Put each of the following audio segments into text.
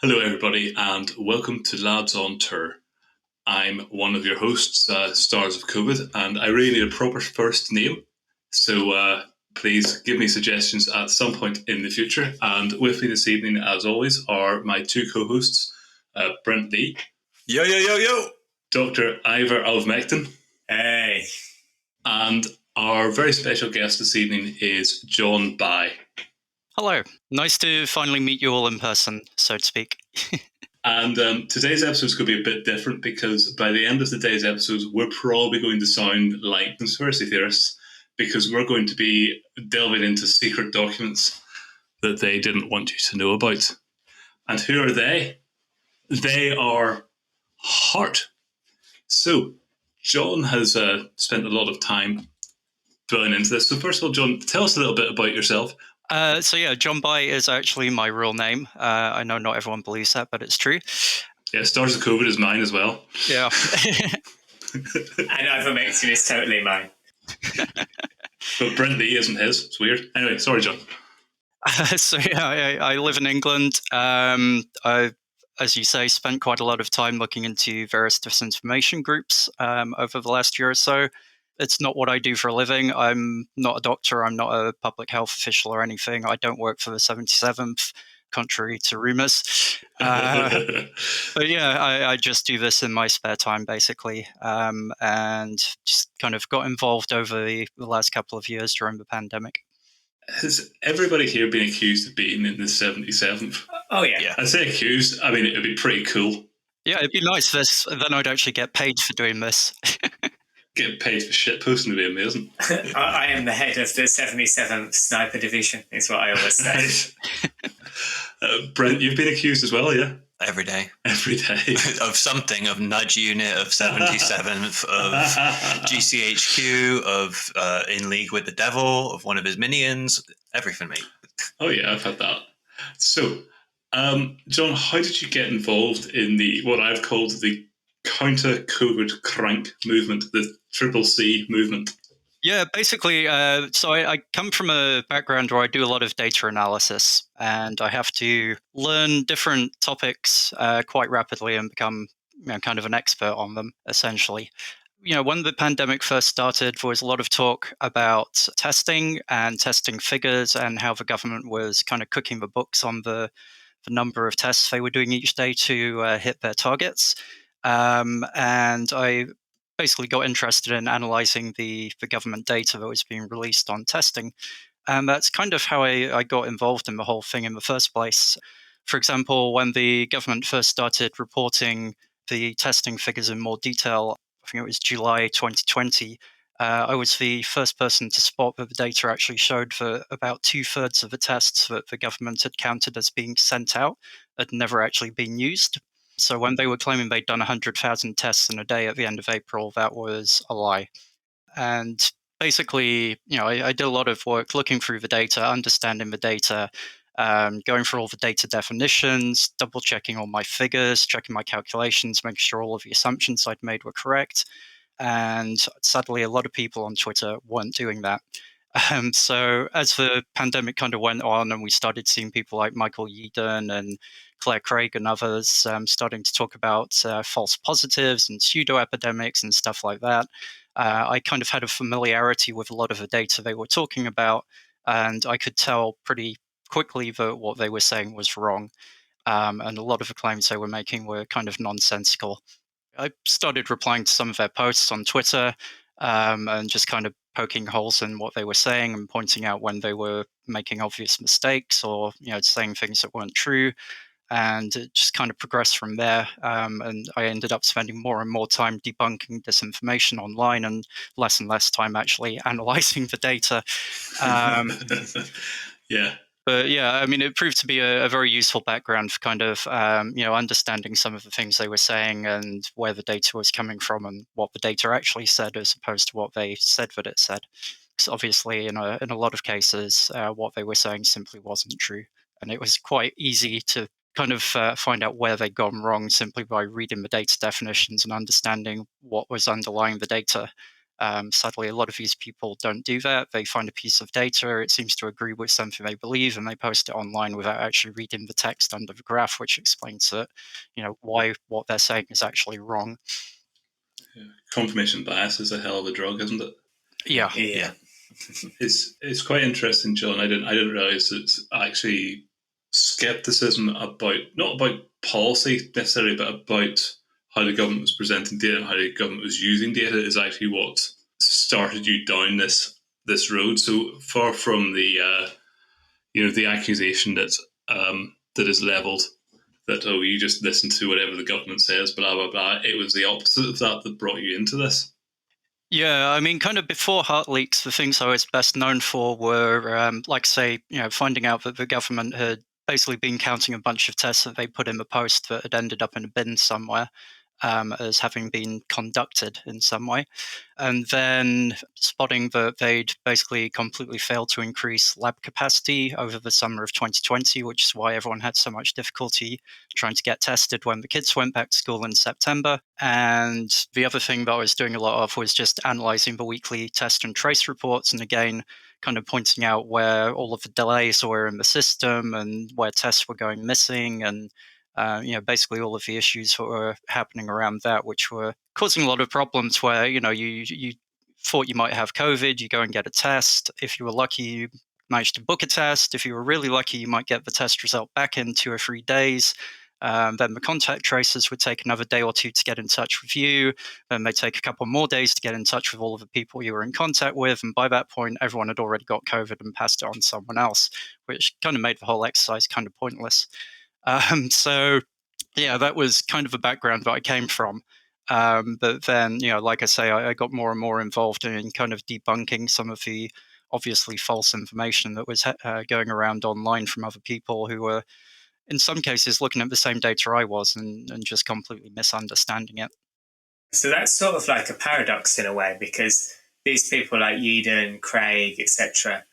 Hello, everybody, and welcome to Lads on Tour. I'm one of your hosts, Stars of COVID, and I really need a proper first name. So please give me suggestions at some point in the future. And with me this evening, as always, are my two co hosts, Brent Lee. Yo, yo, yo, yo. Dr. Ivor Alvmectin. Hey. And our very special guest this evening is John By. Hello. Nice to finally meet you all in person, so to speak. And today's episode is going to be a bit different because by the end of today's episode, we're probably going to sound like conspiracy theorists because we're going to be delving into secret documents that they didn't want you to know about. And who are they? They are HART. So, John has spent a lot of time drilling into this. So, first of all, John, tell us a little bit about yourself. John By is actually my real name. I know not everyone believes that, but it's true. Yeah, Stars of COVID is mine as well. Yeah. And Ivermectin is totally mine. But Brent Lee isn't his. It's weird. Anyway, sorry, John. I live in England. I, as you say, spent quite a lot of time looking into various disinformation groups over the last year or so. It's not what I do for a living. I'm not a doctor. I'm not a public health official or anything. I don't work for the 77th, contrary to rumors. But yeah, I just do this in my spare time, basically, and just kind of got involved over the last couple of years during the pandemic. Has everybody here been accused of being in the 77th? Oh, yeah. I say accused. I mean, it'd be pretty cool. Yeah, it'd be nice. Then I'd actually get paid for doing this. Getting paid for shitposting would be amazing. I am the head of the 77th Sniper Division, is what I always say. Brent, you've been accused as well, yeah? Every day. Every day. Of something, of Nudge Unit, of 77th, of GCHQ, of In League with the Devil, of one of his minions, everything, mate. Oh, yeah, I've had that. So, John, how did you get involved in what I've called the counter-COVID crank movement, the Triple C movement? Yeah, basically, so I come from a background where I do a lot of data analysis, and I have to learn different topics quite rapidly and become kind of an expert on them, essentially. When the pandemic first started, there was a lot of talk about testing and testing figures and how the government was kind of cooking the books on the number of tests they were doing each day to hit their targets. And I basically got interested in analyzing the government data that was being released on testing. And that's kind of how I got involved in the whole thing in the first place. For example, when the government first started reporting the testing figures in more detail, I think it was July 2020, I was the first person to spot that the data actually showed that about 2/3 of the tests that the government had counted as being sent out had never actually been used. So when they were claiming they'd done 100,000 tests in a day at the end of April, that was a lie. And basically, I did a lot of work looking through the data, understanding the data, going through all the data definitions, double checking all my figures, checking my calculations, making sure all of the assumptions I'd made were correct. And sadly, a lot of people on Twitter weren't doing that. So as the pandemic kind of went on and we started seeing people like Michael Yeadon and Claire Craig and others starting to talk about false positives and pseudo epidemics and stuff like that, I kind of had a familiarity with a lot of the data they were talking about, and I could tell pretty quickly that what they were saying was wrong. And a lot of the claims they were making were kind of nonsensical. I started replying to some of their posts on Twitter and just kind of poking holes in what they were saying and pointing out when they were making obvious mistakes or saying things that weren't true. And it just kind of progressed from there. And I ended up spending more and more time debunking disinformation online and less time actually analyzing the data. Yeah. But yeah, I mean, it proved to be a very useful background for kind of, understanding some of the things they were saying and where the data was coming from and what the data actually said as opposed to what they said that it said. Because obviously, in a lot of cases, what they were saying simply wasn't true. And it was quite easy to kind of find out where they'd gone wrong simply by reading the data definitions and understanding what was underlying the data. Sadly, a lot of these people don't do that. They find a piece of data, it seems to agree with something they believe, and they post it online without actually reading the text under the graph, which explains that, why what they're saying is actually wrong. Confirmation bias is a hell of a drug, isn't it? Yeah. Yeah. It's quite interesting, John. I didn't realize it's actually skepticism about, not about policy necessarily, but about how the government was presenting data and how the government was using data is actually what started you down this road. So far from the the accusation that that is leveled that, oh, you just listen to whatever the government says, blah blah blah. It was the opposite of that brought you into this. Yeah, I mean, kind of before Heart leaks, the things I was best known for were, like, say, finding out that the government had basically been counting a bunch of tests that they put in the post that had ended up in a bin somewhere, as having been conducted in some way. And then spotting that they'd basically completely failed to increase lab capacity over the summer of 2020, which is why everyone had so much difficulty trying to get tested when the kids went back to school in September. And the other thing that I was doing a lot of was just analyzing the weekly test and trace reports, and again, kind of pointing out where all of the delays were in the system and where tests were going missing, and basically all of the issues that were happening around that, which were causing a lot of problems where, you thought you might have COVID, you go and get a test. If you were lucky, you managed to book a test. If you were really lucky, you might get the test result back in 2 or 3 days. Then the contact tracers would take another day or two to get in touch with you. Then they take a couple more days to get in touch with all of the people you were in contact with. And by that point, everyone had already got COVID and passed it on to someone else, which kind of made the whole exercise kind of pointless. So, yeah, that was kind of the background that I came from. But then, like I say, I got more and more involved in kind of debunking some of the obviously false information that was going around online from other people who were, in some cases, looking at the same data I was and just completely misunderstanding it. So that's sort of like a paradox in a way, because these people like Yeadon, Craig, etc.,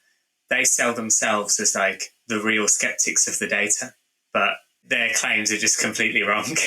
they sell themselves as like the real skeptics of the data, but their claims are just completely wrong.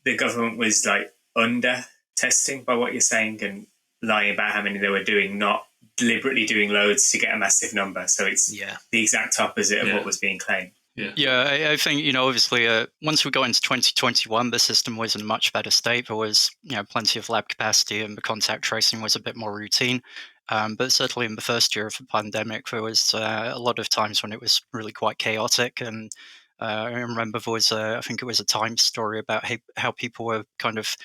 The government was like under testing by what you're saying and lying about how many they were doing, not deliberately doing loads to get a massive number. So it's the exact opposite of what was being claimed. Yeah, I think, obviously, once we got into 2021, the system was in a much better state. There was, plenty of lab capacity and the contact tracing was a bit more routine. But certainly in the first year of the pandemic, there was a lot of times when it was really quite chaotic. And I remember there was, I think it was a Times story about how people were kind of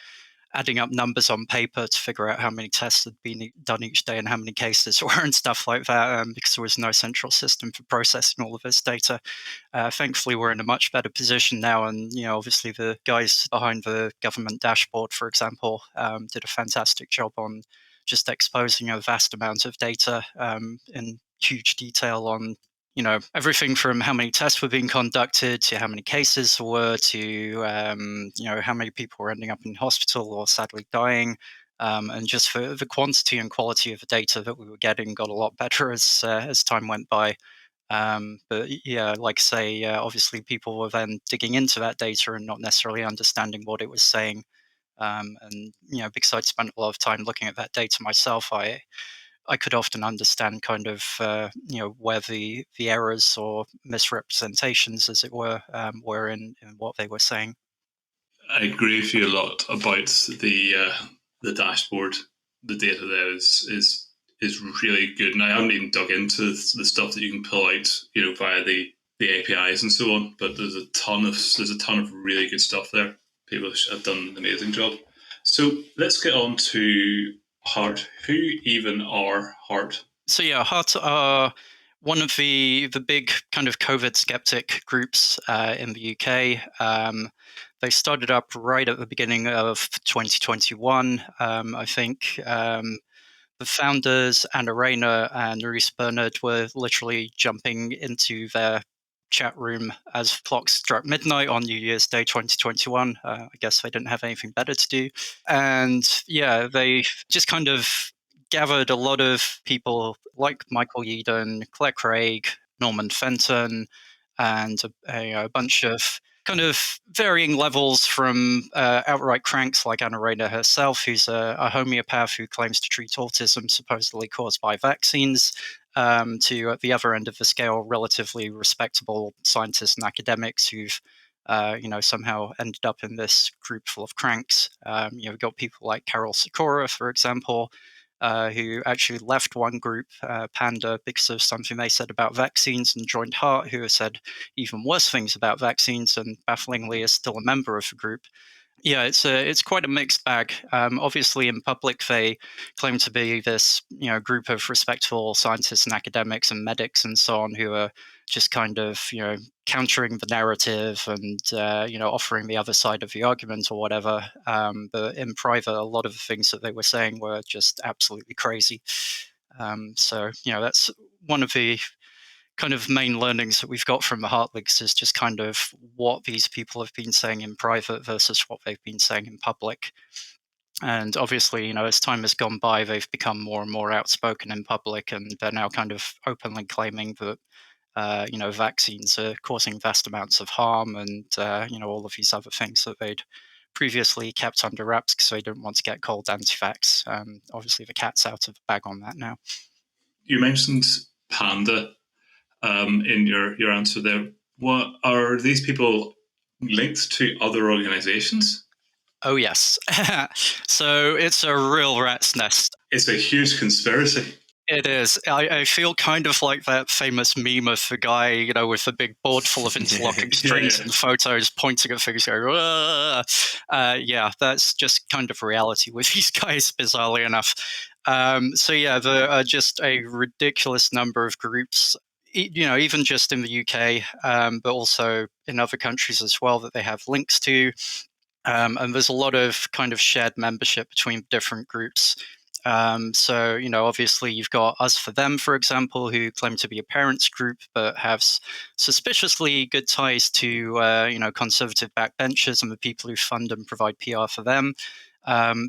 adding up numbers on paper to figure out how many tests had been done each day and how many cases were and stuff like that, because there was no central system for processing all of this data. Thankfully, we're in a much better position now, and obviously the guys behind the government dashboard, for example, did a fantastic job on just exposing a vast amount of data in huge detail on everything from how many tests were being conducted to how many cases there were to how many people were ending up in hospital or sadly dying. And just for the quantity and quality of the data that we were getting got a lot better as time went by. But yeah, like I say, obviously people were then digging into that data and not necessarily understanding what it was saying. And because I'd spent a lot of time looking at that data myself, I could often understand kind of where the errors or misrepresentations, as it were in what they were saying. I agree with you a lot about the dashboard. The data there is really good, and I haven't even dug into the stuff that you can pull out, via the APIs and so on. But there's a ton of really good stuff there. People have done an amazing job. So let's get on to HART. Who even are HART? So yeah, HART are one of the big kind of COVID skeptic groups in the UK. They started up right at the beginning of 2021. I think the founders, Anna Rayner and Maurice Bernard, were literally jumping into their chat room as clocks struck midnight on New Year's Day 2021. I guess they didn't have anything better to do. And yeah, they just kind of gathered a lot of people like Michael Yeadon, Claire Craig, Norman Fenton, and a bunch of kind of varying levels from outright cranks like Anna Rayner herself, who's a homeopath who claims to treat autism supposedly caused by vaccines, to at the other end of the scale, relatively respectable scientists and academics who've somehow ended up in this group full of cranks. We've got people like Carol Sikora, for example, who actually left one group, Panda, because of something they said about vaccines, and joined HART, who have said even worse things about vaccines, and bafflingly is still a member of the group. Yeah, it's quite a mixed bag. Obviously, in public, they claim to be this group of respectable scientists and academics and medics and so on who are just kind of countering the narrative and offering the other side of the argument or whatever. But in private, a lot of the things that they were saying were just absolutely crazy. So that's one of the kind of main learnings that we've got from the HART leaks is just kind of what these people have been saying in private versus what they've been saying in public. And obviously, as time has gone by, they've become more and more outspoken in public, and they're now kind of openly claiming that vaccines are causing vast amounts of harm, and all of these other things that they'd previously kept under wraps because they didn't want to get called anti-vax. Obviously, the cat's out of the bag on that now. You mentioned Panda in your answer there. What are these people linked to other organizations? Oh, yes. So it's a real rat's nest. It's a huge conspiracy. It is. I feel kind of like that famous meme of the guy, with a big board full of interlocking strings and photos pointing at things going, yeah, that's just kind of reality with these guys, bizarrely enough. There are just a ridiculous number of groups, even just in the UK, but also in other countries as well that they have links to. And there's a lot of kind of shared membership between different groups. Obviously you've got Us for Them, for example, who claim to be a parents group, but have suspiciously good ties to, conservative backbenchers and the people who fund and provide PR for them.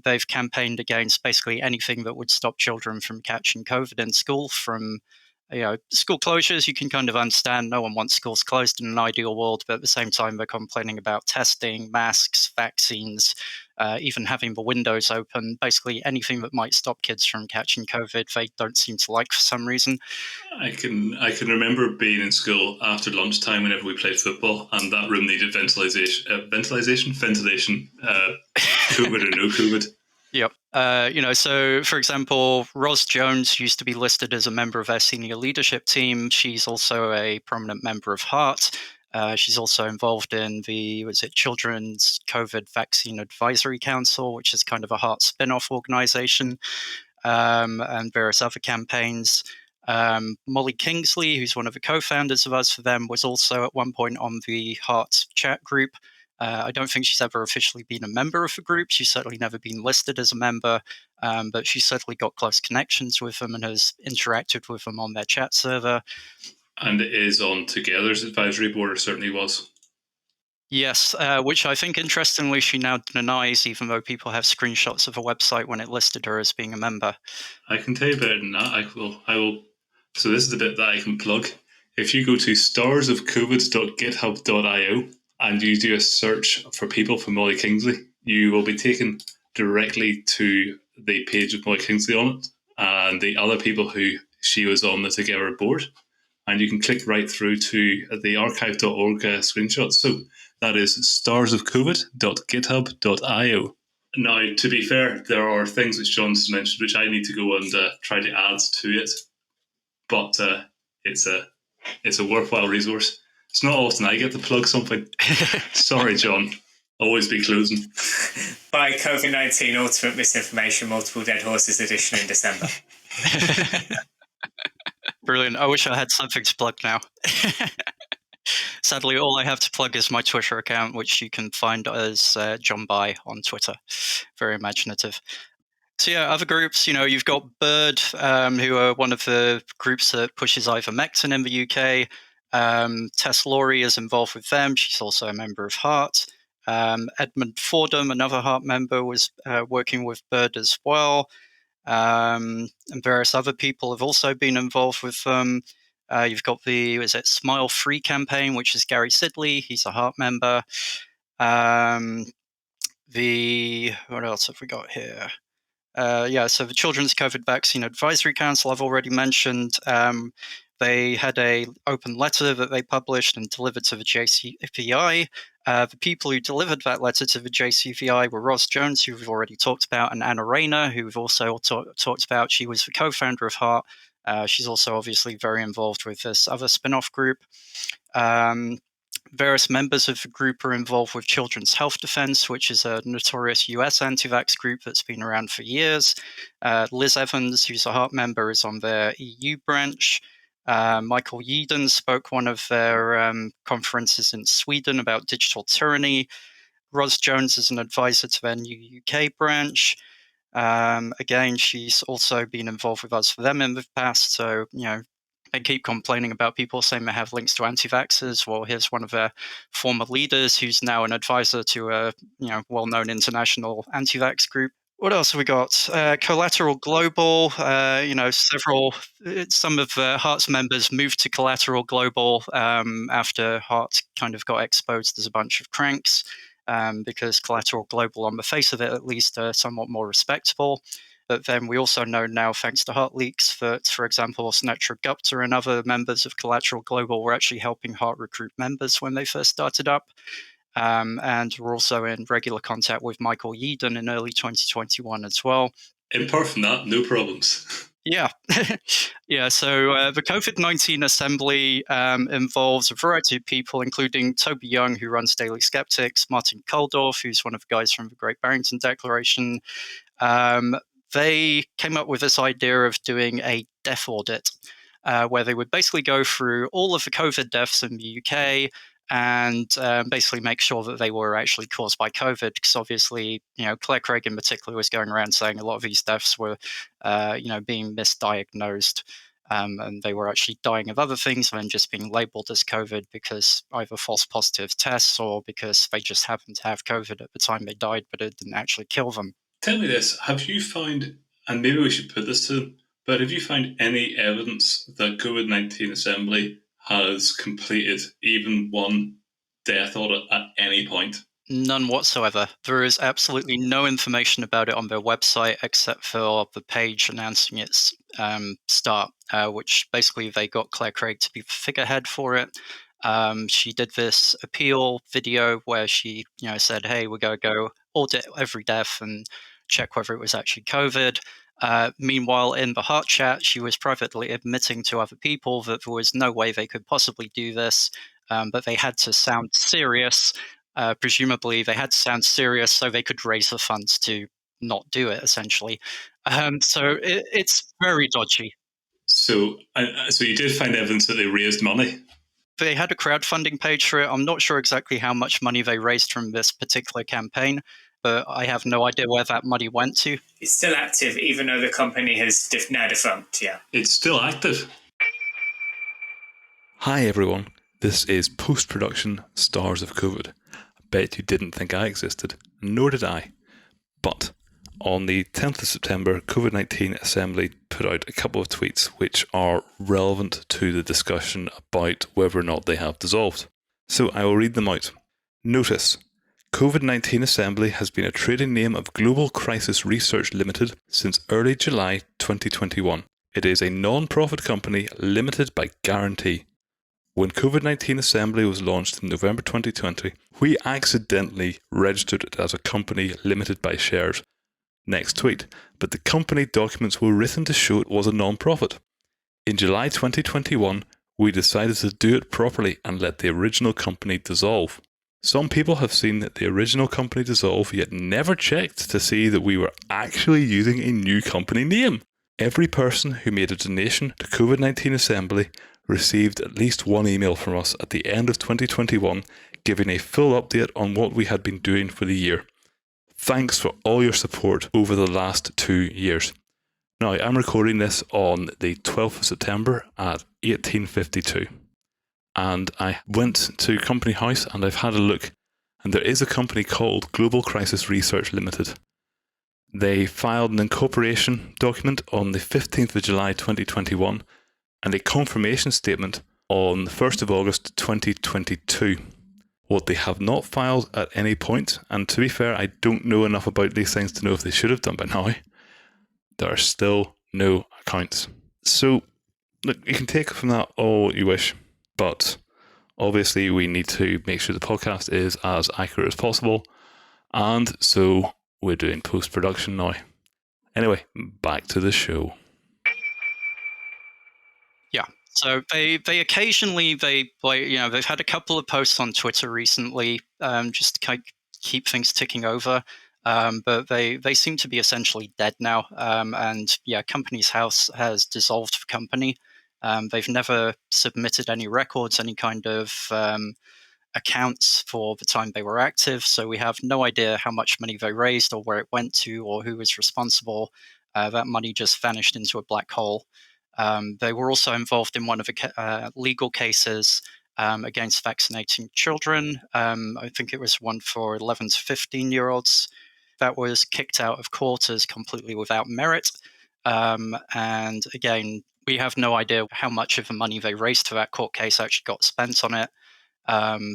They've campaigned against basically anything that would stop children from catching COVID in school, from school closures. You can kind of understand no one wants schools closed in an ideal world, but at the same time, they're complaining about testing, masks, vaccines, even having the windows open. Basically, anything that might stop kids from catching COVID, they don't seem to like for some reason. I can remember being in school after lunchtime whenever we played football, and that room needed ventilation, COVID or no COVID. Yep. So for example, Ros Jones used to be listed as a member of our senior leadership team. She's also a prominent member of HART. She's also involved in the Children's COVID Vaccine Advisory Council, which is kind of a HART spin-off organization, and various other campaigns. Molly Kingsley, who's one of the co-founders of Us for Them, was also at one point on the HART chat group. I don't think she's ever officially been a member of the group. She's certainly never been listed as a member, but she's certainly got close connections with them and has interacted with them on their chat server. And it is on Together's advisory board, or certainly was. Yes, which I think, interestingly, she now denies, even though people have screenshots of a website when it listed her as being a member. I can tell you better than that. I will. So this is the bit that I can plug. If you go to starsofcovid.github.io and you do a search for people from Molly Kingsley, you will be taken directly to the page of Molly Kingsley on it and the other people who she was on the Together board. And you can click right through to the archive.org screenshots. So that is starsofcovid.github.io. Now, to be fair, there are things which John's mentioned which I need to go and try to add to it. But it's a worthwhile resource. It's not often I get to plug something. Sorry, John. Always be closing. Buy COVID-19 Ultimate Misinformation Multiple Dead Horses edition in December. Brilliant. I wish I had something to plug now. Sadly, all I have to plug is my Twitter account, which you can find as John By on Twitter. Very imaginative. So yeah, other groups, you've got Bird, who are one of the groups that pushes ivermectin in the UK. Tess Laurie is involved with them. She's also a member of HART. Edmund Fordham, another HART member, was working with Bird as well. And various other people have also been involved with them. You've got the Smile Free campaign, which is Gary Sidley. He's a HART member. What else have we got here? So the Children's COVID Vaccine Advisory Council I've already mentioned. They had a open letter that they published and delivered to the JCVI. The people who delivered that letter to the JCVI were Ros Jones, who we've already talked about, and Anna Rayner, who we've also talked about. She was the co-founder of HART. She's also obviously very involved with this other spin-off group. Various members of the group are involved with Children's Health Defense, which is a notorious US anti-vax group that's been around for years. Liz Evans, who's a HART member, is on their EU branch. Michael Yeadon spoke one of their conferences in Sweden about digital tyranny. Ros Jones is an advisor to their new UK branch. Again, she's also been involved with us for them in the past, so, they keep complaining about people saying they have links to anti-vaxxers. Well, here's one of their former leaders who's now an advisor to a well-known international anti-vax group. What else have we got? Collateral Global. Some of HART's members moved to Collateral Global after HART kind of got exposed as a bunch of cranks, because Collateral Global, on the face of it at least, are somewhat more respectable. But then we also know now, thanks to HART leaks, that, for example, Snetra Gupta and other members of Collateral Global were actually helping HART recruit members when they first started up. And we're also in regular contact with Michael Yeadon in early 2021 as well. Apart from that, no problems. Yeah. So the COVID-19 Assembly involves a variety of people, including Toby Young, who runs Daily Skeptics, Martin Kulldorff, who's one of the guys from the Great Barrington Declaration. They came up with this idea of doing a death audit, where they would basically go through all of the COVID deaths in the UK and basically make sure that they were actually caused by COVID. Because obviously, Claire Craig in particular was going around saying a lot of these deaths were, being misdiagnosed, and they were actually dying of other things and then just being labeled as COVID because either false positive tests or because they just happened to have COVID at the time they died, but it didn't actually kill them. Tell me this, have you found, and maybe we should put this to them, but have you found any evidence that COVID-19 Assembly has completed even one death audit at any point? None whatsoever. There is absolutely no information about it on their website except for the page announcing its start, which basically they got Claire Craig to be the figurehead for it. She did this appeal video where she, said, "Hey, we're going to go audit every death and check whether it was actually COVID." Meanwhile, in the HART chat, she was privately admitting to other people that there was no way they could possibly do this, but they had to sound serious. Presumably, they had to sound serious so they could raise the funds to not do it, essentially. So it's very dodgy. So you did find evidence that they raised money? They had a crowdfunding page for it. I'm not sure exactly how much money they raised from this particular campaign, but I have no idea where that money went to. It's still active, even though the company has now defunct, yeah. It's still active. Hi everyone, this is post-production Stars of COVID. I bet you didn't think I existed, nor did I. But on the 10th of September, COVID-19 Assembly put out a couple of tweets which are relevant to the discussion about whether or not they have dissolved. So I will read them out. Notice: COVID-19 Assembly has been a trading name of Global Crisis Research Limited since early July 2021. It is a non-profit company limited by guarantee. When COVID-19 Assembly was launched in November 2020, we accidentally registered it as a company limited by shares. Next tweet, but the company documents were written to show it was a non-profit. In July 2021, we decided to do it properly and let the original company dissolve. Some people have seen the original company dissolve, yet never checked to see that we were actually using a new company name. Every person who made a donation to COVID-19 Assembly received at least one email from us at the end of 2021 giving a full update on what we had been doing for the year. Thanks for all your support over the last 2 years. Now, I'm recording this on the 12th of September at 18:52. And I went to Company House and I've had a look. And there is a company called Global Crisis Research Limited. They filed an incorporation document on the 15th of July 2021. and a confirmation statement on the 1st of August 2022. What they have not filed at any point, and to be fair, I don't know enough about these things to know if they should have done by now, there are still no accounts. So, look, you can take from that all you wish, but obviously we need to make sure the podcast is as accurate as possible, and so we're doing post-production now. Anyway, back to the show. Yeah. So they occasionally they've had a couple of posts on Twitter recently, just to keep things ticking over. But they seem to be essentially dead now. And yeah, Companies House has dissolved the company. They've never submitted any records, any kind of accounts for the time they were active. So we have no idea how much money they raised or where it went to or who was responsible. That money just vanished into a black hole. They were also involved in one of the legal cases against vaccinating children. I think it was one for 11 to 15-year-olds that was kicked out of court as completely without merit. And again, we have no idea how much of the money they raised for that court case actually got spent on it.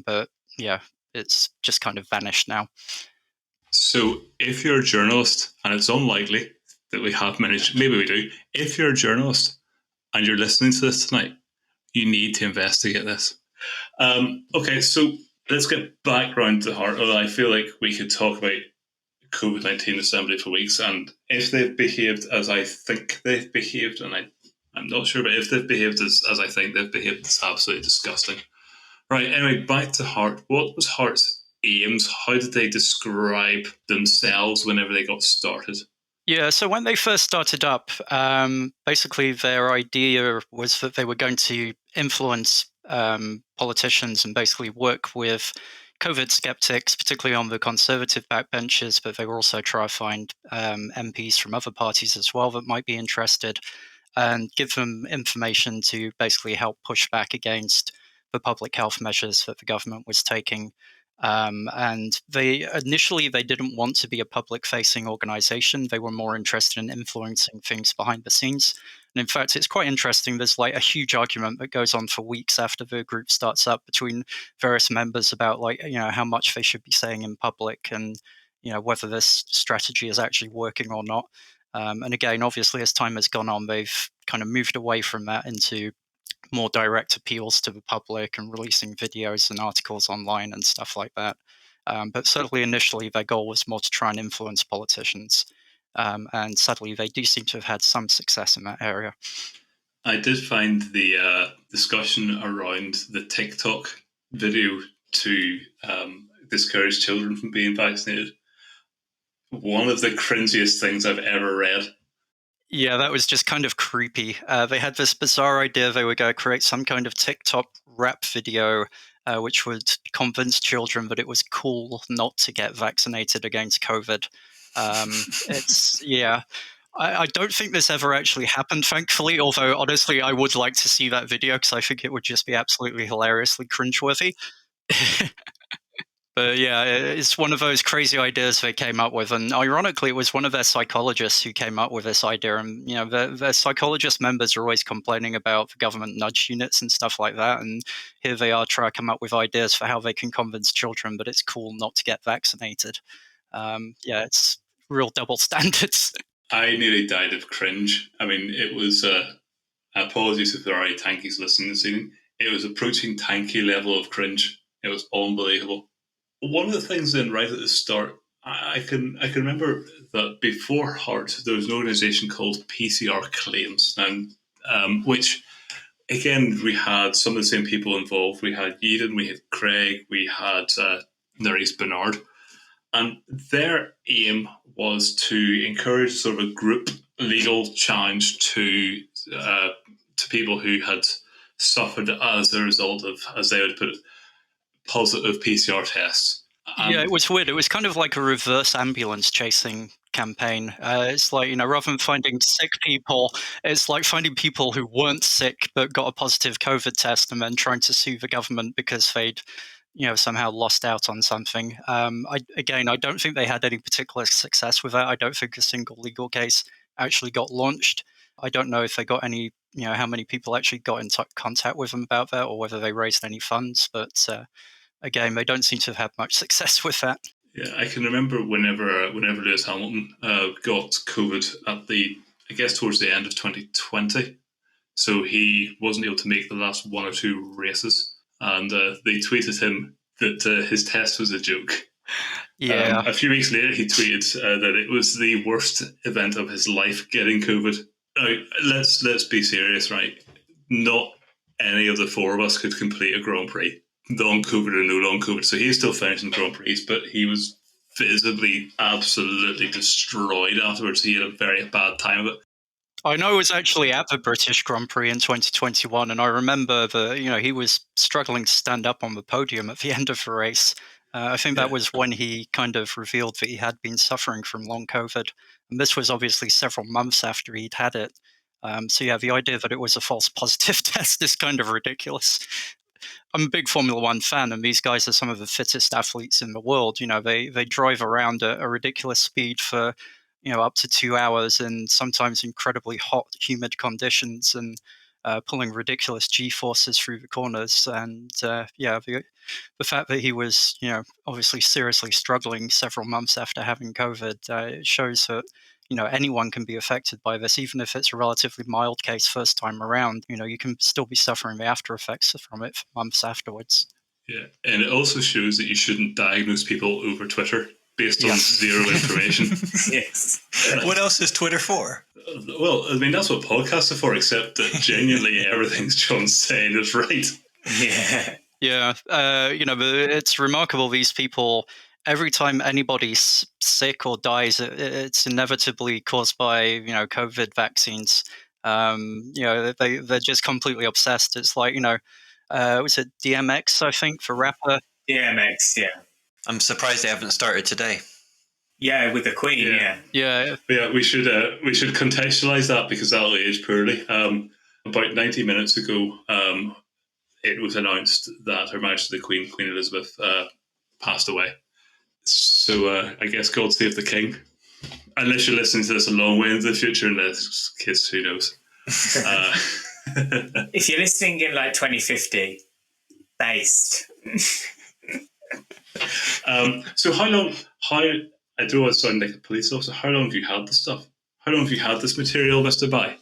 But yeah, it's just kind of vanished now. So if you're a journalist, and it's unlikely that we have managed, maybe we do, if you're a journalist and you're listening to this tonight, you need to investigate this. Okay, so let's get back round to HART. Although I feel like we could talk about COVID-19 Assembly for weeks, and if they've behaved as I think they've behaved, and I'm not sure, but if they've behaved as I think they've behaved, it's absolutely disgusting. Right, anyway, back to HART. What was HART's aims? How did they describe themselves whenever they got started? Yeah, so when they first started up, basically their idea was that they were going to influence politicians and basically work with COVID skeptics, particularly on the conservative backbenches, but they were also trying to find MPs from other parties as well that might be interested and give them information to basically help push back against the public health measures that the government was taking. And they didn't want to be a public-facing organization. They were more interested in influencing things behind the scenes. And in fact, it's quite interesting. There's like a huge argument that goes on for weeks after the group starts up between various members about how much they should be saying in public and whether this strategy is actually working or not. And again, obviously, as time has gone on, they've kind of moved away from that into more direct appeals to the public and releasing videos and articles online and stuff like that. But certainly initially their goal was more to try and influence politicians. And sadly, they do seem to have had some success in that area. I did find the discussion around the TikTok video to discourage children from being vaccinated one of the cringiest things I've ever read. Yeah, that was just kind of creepy. They had this bizarre idea they were going to create some kind of TikTok rap video which would convince children that it was cool not to get vaccinated against COVID. I don't think this ever actually happened, thankfully, although honestly, I would like to see that video because I think it would just be absolutely hilariously cringeworthy. But yeah, it's one of those crazy ideas they came up with, and ironically, it was one of their psychologists who came up with this idea. And their psychologist members are always complaining about the government nudge units and stuff like that, and here they are trying to come up with ideas for how they can convince children that it's cool not to get vaccinated. It's real double standards. I nearly died of cringe. I mean, it was apologies if there are any tankies listening this evening. It was approaching tanky level of cringe. It was unbelievable. One of the things then, right at the start, I can remember that before HART, there was an organisation called PCR Claims, and which, again, we had some of the same people involved. We had Eden, we had Craig, we had Nerys Bernard, and their aim was to encourage sort of a group legal challenge to people who had suffered as a result of, as they would put it, positive PCR tests. Yeah, it was weird. It was kind of like a reverse ambulance chasing campaign. It's like, rather than finding sick people, it's like finding people who weren't sick but got a positive COVID test and then trying to sue the government because they'd, somehow lost out on something. I don't think they had any particular success with that. I don't think a single legal case actually got launched. I don't know if they got any, how many people actually got in contact with them about that, or whether they raised any funds. But again, they don't seem to have had much success with that. Yeah, I can remember whenever Lewis Hamilton got COVID I guess towards the end of 2020. So he wasn't able to make the last one or two races, and they tweeted him that his test was a joke. Yeah. A few weeks later, he tweeted that it was the worst event of his life getting COVID. Now, let's be serious, right? Not any of the four of us could complete a Grand Prix, long COVID or no long COVID. So he's still finishing Grand Prix, but he was visibly, absolutely destroyed afterwards. He had a very bad time of it. I know I was actually at the British Grand Prix in 2021, and I remember that he was struggling to stand up on the podium at the end of the race. I think that was when he kind of revealed that he had been suffering from long COVID, and this was obviously several months after he'd had it. So yeah, the idea that it was a false positive test is kind of ridiculous. I'm a big Formula One fan, and these guys are some of the fittest athletes in the world. They drive around at a ridiculous speed for up to 2 hours in sometimes incredibly hot, humid conditions, and pulling ridiculous G-forces through the corners. And the fact that he was, obviously seriously struggling several months after having COVID, it shows that anyone can be affected by this, even if it's a relatively mild case first time around. You can still be suffering the after effects from it for months afterwards. Yeah, and it also shows that you shouldn't diagnose people over Twitter based on zero information. Yes. What else is Twitter for? Well, I mean, that's what podcasts are for, except that genuinely everything John's saying is right. Yeah. Yeah. But it's remarkable, these people, every time anybody's sick or dies, it's inevitably caused by, COVID vaccines. They're just completely obsessed. It's like, was it DMX, I think, for rapper? DMX, yeah. I'm surprised they haven't started today. Yeah, with the Queen, yeah. Yeah. Yeah, we should contextualize that because that'll age poorly. About 90 minutes ago, it was announced that Her Majesty the Queen Elizabeth, passed away. So I guess God save the King. Unless you're listening to this a long way into the future, in this case, who knows? If you're listening in like 2050, based. So how long? I don't want to sound like a police officer. How long have you had this stuff? How long have you had this material, Mr. Bai?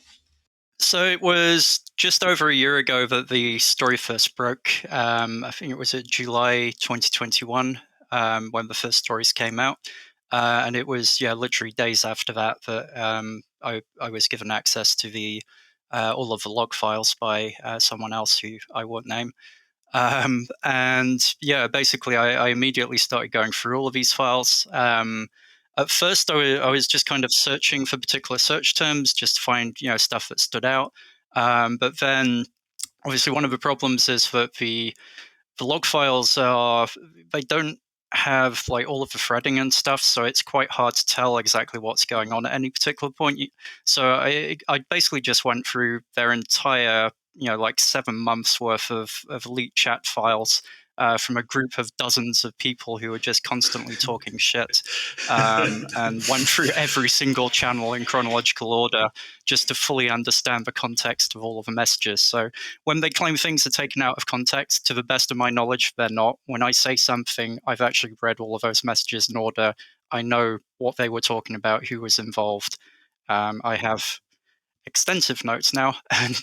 So it was just over a year ago that the story first broke. I think it was in July 2021 when the first stories came out. And it was, literally days after that I was given access to the all of the log files by someone else who I won't name. Basically, I immediately started going through all of these files. At first, I was just kind of searching for particular search terms just to find, stuff that stood out. But then, obviously, one of the problems is that the log files they don't have like all of the threading and stuff, so it's quite hard to tell exactly what's going on at any particular point. So I basically just went through their entire, like 7 months worth of leaked chat files from a group of dozens of people who were just constantly talking shit, and went through every single channel in chronological order just to fully understand the context of all of the messages. So when they claim things are taken out of context, to the best of my knowledge, they're not. When I say something, I've actually read all of those messages in order. I know what they were talking about, who was involved. I have extensive notes now, and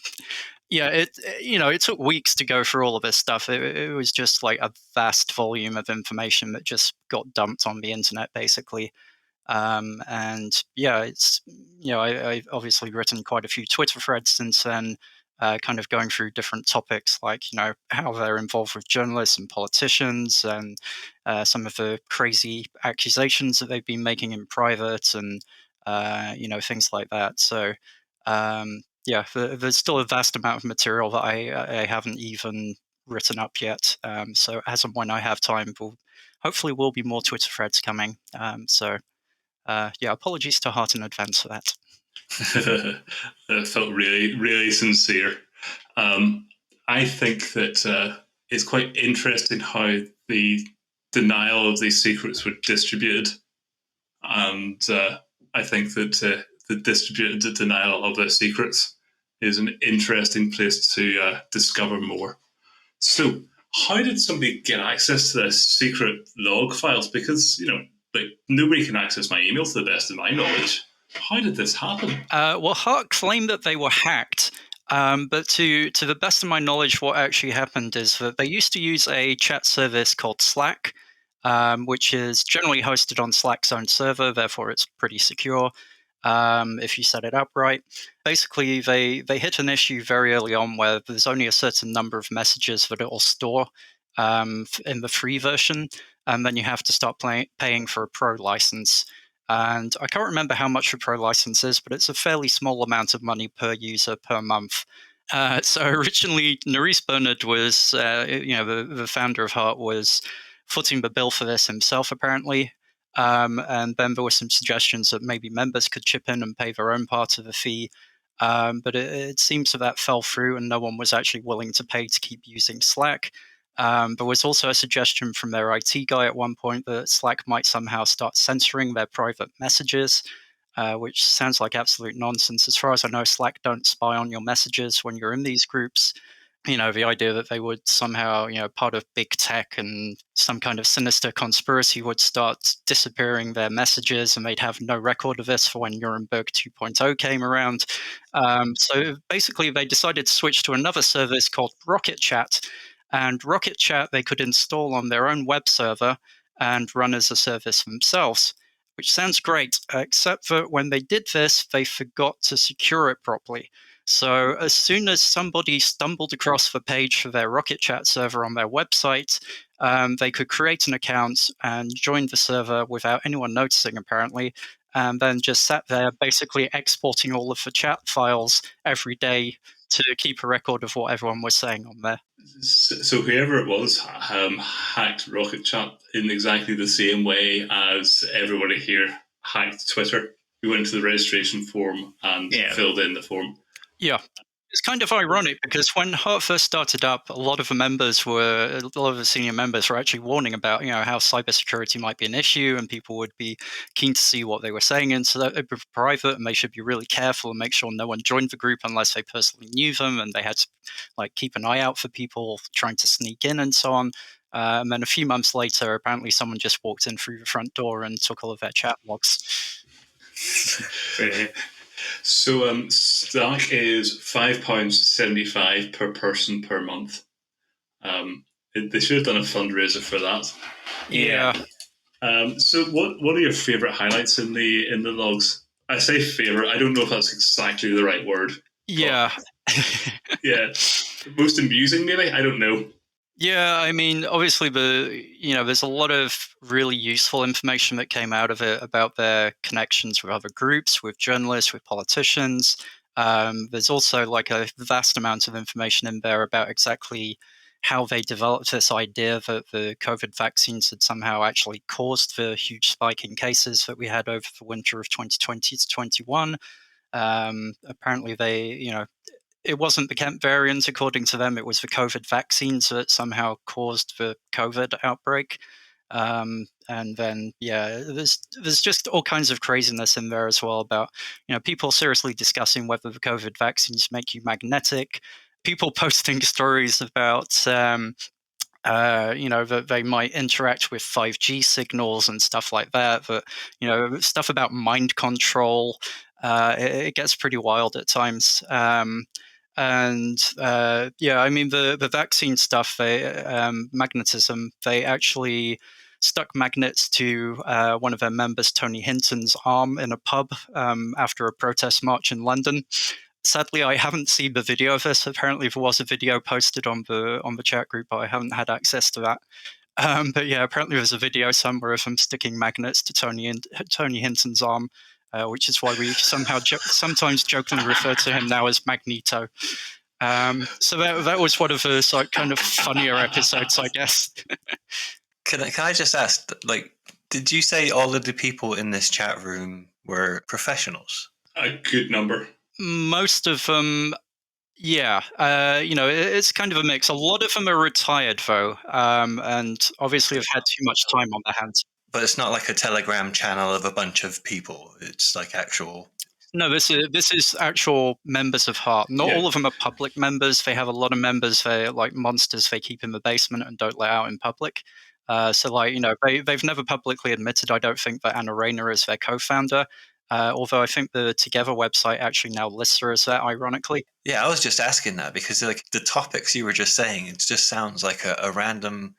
it took weeks to go through all of this stuff. It was just like a vast volume of information that just got dumped on the internet, basically. I've obviously written quite a few Twitter threads since then, kind of going through different topics like, how they're involved with journalists and politicians, and some of the crazy accusations that they've been making in private, and, things like that. So, there's still a vast amount of material that I haven't even written up yet. So as and when I have time, hopefully will be more Twitter threads coming. Apologies to HART in advance for that. That felt really, really sincere. I think that it's quite interesting how the denial of these secrets were distributed, and I think that the distributed denial of their secrets is an interesting place to discover more. So, how did somebody get access to their secret log files? Because, like, nobody can access my email to the best of my knowledge. How did this happen? Well, HART claimed that they were hacked, but to the best of my knowledge, what actually happened is that they used to use a chat service called Slack, which is generally hosted on Slack's own server, therefore it's pretty secure if you set it up right. Basically, they hit an issue very early on where there's only a certain number of messages that it will store in the free version, and then you have to start paying for a pro license. And I can't remember how much a pro license is, but it's a fairly small amount of money per user per month. So originally, Nerys Bernard was, the founder of HART, was footing the bill for this himself, apparently. And then there were some suggestions that maybe members could chip in and pay their own part of the fee. But it seems that fell through, and no one was actually willing to pay to keep using Slack. There was also a suggestion from their IT guy at one point that Slack might somehow start censoring their private messages, which sounds like absolute nonsense. As far as I know, Slack don't spy on your messages when you're in these groups. The idea that they would somehow, part of big tech and some kind of sinister conspiracy would start disappearing their messages, and they'd have no record of this for when Nuremberg 2.0 came around. So basically, they decided to switch to another service called Rocket Chat. And Rocket Chat they could install on their own web server and run as a service themselves, which sounds great, except that when they did this, they forgot to secure it properly. So as soon as somebody stumbled across the page for their Rocket Chat server on their website, they could create an account and join the server without anyone noticing, apparently, and then just sat there basically exporting all of the chat files every day to keep a record of what everyone was saying on there. So whoever it was hacked Rocket Chat in exactly the same way as everybody here hacked Twitter. We went to the registration form and filled in the form. Yeah. It's kind of ironic because when HART first started up, a lot of the senior members were actually warning about, how cybersecurity might be an issue, and people would be keen to see what they were saying, and so that it would be private, and they should be really careful and make sure no one joined the group unless they personally knew them, and they had to keep an eye out for people trying to sneak in and so on. And then a few months later, apparently someone just walked in through the front door and took all of their chat logs. Brilliant. So Slack is £5.75 per person per month. They should have done a fundraiser for that. Yeah. So what are your favourite highlights in the logs? I say favourite. I don't know if that's exactly the right word. Yeah. Yeah. Most amusing, maybe? I don't know. Yeah, I mean, obviously, there's a lot of really useful information that came out of it about their connections with other groups, with journalists, with politicians. There's also a vast amount of information in there about exactly how they developed this idea that the COVID vaccines had somehow actually caused the huge spike in cases that we had over the winter of 2020 to 21. Apparently, it wasn't the Kent variant, according to them. It was the COVID vaccines that somehow caused the COVID outbreak. And then, there's just all kinds of craziness in there as well about, people seriously discussing whether the COVID vaccines make you magnetic. People posting stories about, that they might interact with 5G signals and stuff like that. But, stuff about mind control. It gets pretty wild at times. I mean, the vaccine stuff, magnetism, they actually stuck magnets to one of their members, Tony Hinton's arm in a pub after a protest march in London. Sadly, I haven't seen the video of this. Apparently, there was a video posted on the chat group, but I haven't had access to that. But yeah, apparently there's a video somewhere of them sticking magnets to Tony Hinton's arm, which is why we somehow sometimes jokingly refer to him now as Magneto. So that was one of the kind of funnier episodes, I guess. Can I just ask, did you say all of the people in this chat room were professionals? A good number. Most of them, yeah. It's kind of a mix. A lot of them are retired, though, and obviously have had too much time on their hands. But it's not like a Telegram channel of a bunch of people. It's actual... No, this is actual members of HART. Not all of them are public members. They have a lot of members. They're like monsters. They keep in the basement and don't let out in public. So, like, they've never publicly admitted, I don't think, that Anna Rayner is their co-founder. Although I think the Together website actually now lists her as that, ironically. Yeah, I was just asking that because like the topics you were just saying, it just sounds like a random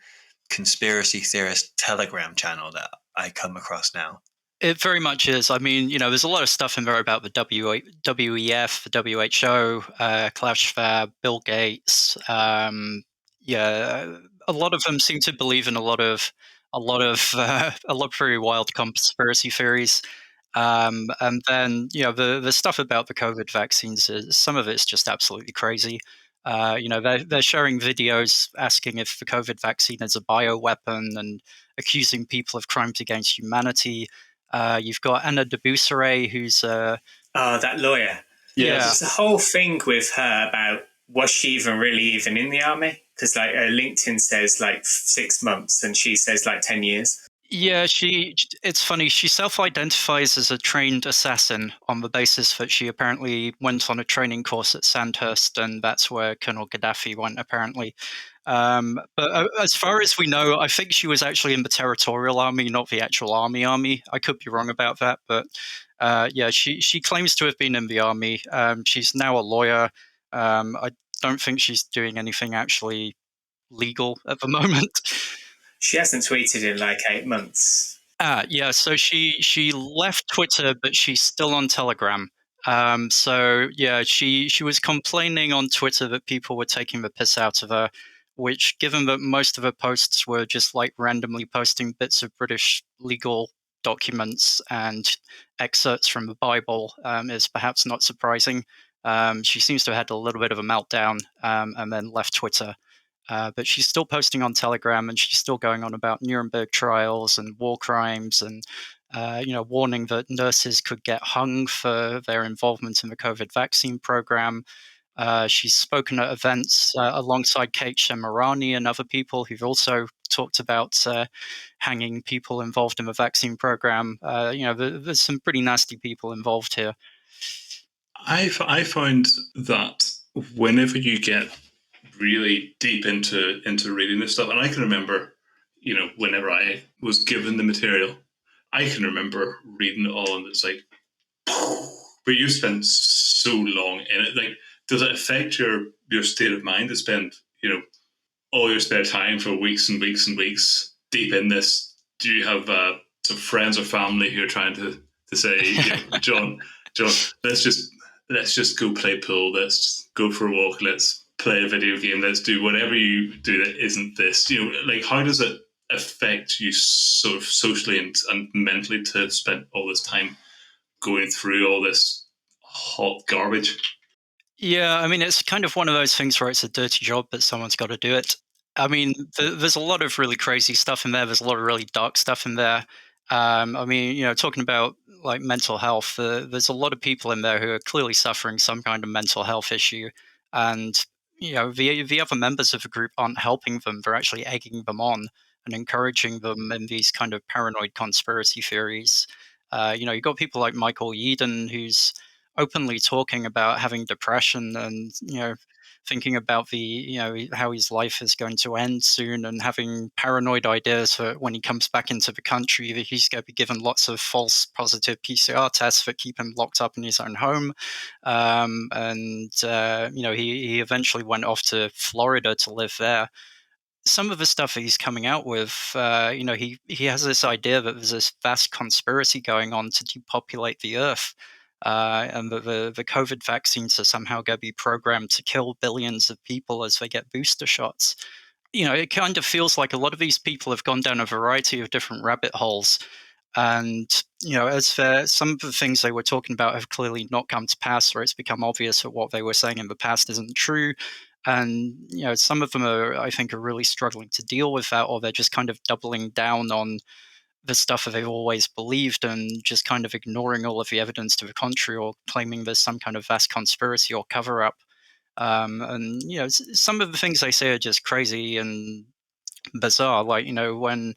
conspiracy theorist Telegram channel that I come across now. It very much is. I mean, there's a lot of stuff in there about the WEF, the WHO, Klaus Schwab, Bill Gates. Yeah, a lot of them seem to believe in a lot of very wild conspiracy theories. And then, the stuff about the COVID vaccines, some of it's just absolutely crazy. They're sharing videos asking if the COVID vaccine is a bioweapon and accusing people of crimes against humanity. You've got Anna Debusseray, who's that lawyer. Yeah. There's a whole thing with her about was she even in the army? Because like her LinkedIn says like 6 months, and she says like 10 years. Yeah, it's funny. She self-identifies as a trained assassin on the basis that she apparently went on a training course at Sandhurst, and that's where Colonel Gaddafi went, apparently. But as far as we know, I think she was actually in the Territorial Army, not the actual army. I could be wrong about that, but yeah, she claims to have been in the army. She's now a lawyer. I don't think she's doing anything actually legal at the moment. She hasn't tweeted in like 8 months. Yeah, so she left Twitter, but she's still on Telegram. So yeah, she was complaining on Twitter that people were taking the piss out of her, which, given that most of her posts were just like randomly posting bits of British legal documents and excerpts from the Bible, is perhaps not surprising. She seems to have had a little bit of a meltdown, and then left Twitter. But she's still posting on Telegram, and she's still going on about Nuremberg trials and war crimes, and warning that nurses could get hung for their involvement in the COVID vaccine program. She's spoken at events alongside Kate Shemirani and other people who've also talked about hanging people involved in the vaccine program. There's some pretty nasty people involved here. I found that whenever you get really deep into reading this stuff, and I can remember, whenever I was given the material, I can remember reading it all, and it's like, but you spent so long in it. Like, does it affect your state of mind to spend, all your spare time for weeks and weeks and weeks deep in this? Do you have some friends or family who are trying to say, John, let's just go play pool, let's go for a walk, let's play a video game, let's do whatever you do that isn't this? Like, how does it affect you sort of socially and mentally to spend all this time going through all this hot garbage? Yeah, I mean, it's kind of one of those things where it's a dirty job, but someone's got to do it. I mean, there's a lot of really crazy stuff in there. There's a lot of really dark stuff in there. I mean, talking about like mental health, there's a lot of people in there who are clearly suffering some kind of mental health issue, and the other members of the group aren't helping them. They're actually egging them on and encouraging them in these kind of paranoid conspiracy theories. You've got people like Michael Yeadon, who's openly talking about having depression and thinking about the how his life is going to end soon, and having paranoid ideas for when he comes back into the country that he's going to be given lots of false positive PCR tests that keep him locked up in his own home. He eventually went off to Florida to live there. Some of the stuff that he's coming out with, he has this idea that there's this vast conspiracy going on to depopulate the Earth, and that the COVID vaccines are somehow going to be programmed to kill billions of people as they get booster shots. It kind of feels like a lot of these people have gone down a variety of different rabbit holes. And, as some of the things they were talking about have clearly not come to pass, or it's become obvious that what they were saying in the past isn't true. And, some of them I think, are really struggling to deal with that, or they're just kind of doubling down on the stuff that they've always believed and just kind of ignoring all of the evidence to the contrary, or claiming there's some kind of vast conspiracy or cover up. Some of the things they say are just crazy and bizarre. Like, when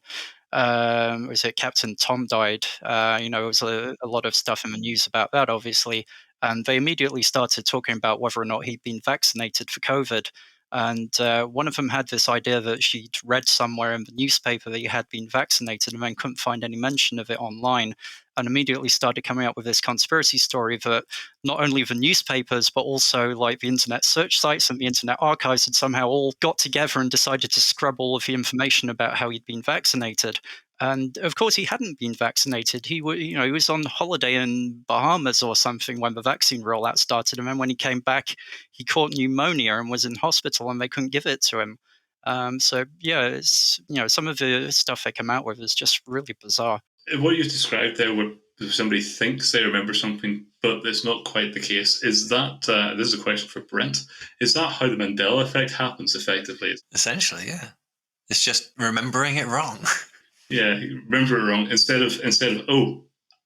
was it Captain Tom died? There was a lot of stuff in the news about that, obviously. And they immediately started talking about whether or not he'd been vaccinated for COVID. And one of them had this idea that she'd read somewhere in the newspaper that he had been vaccinated and then couldn't find any mention of it online, and immediately started coming up with this conspiracy story that not only the newspapers, but also like the internet search sites and the internet archives had somehow all got together and decided to scrub all of the information about how he'd been vaccinated. And of course, he hadn't been vaccinated. He was on holiday in Bahamas or something when the vaccine rollout started, and then when he came back, he caught pneumonia and was in hospital, and they couldn't give it to him. So yeah, it's some of the stuff they come out with is just really bizarre. What you described there, where somebody thinks they remember something, but it's not quite the case, is that, this is a question for Brent, is that how the Mandela effect happens effectively? Essentially, yeah. It's just remembering it wrong. Yeah, remember it wrong. Instead of, oh,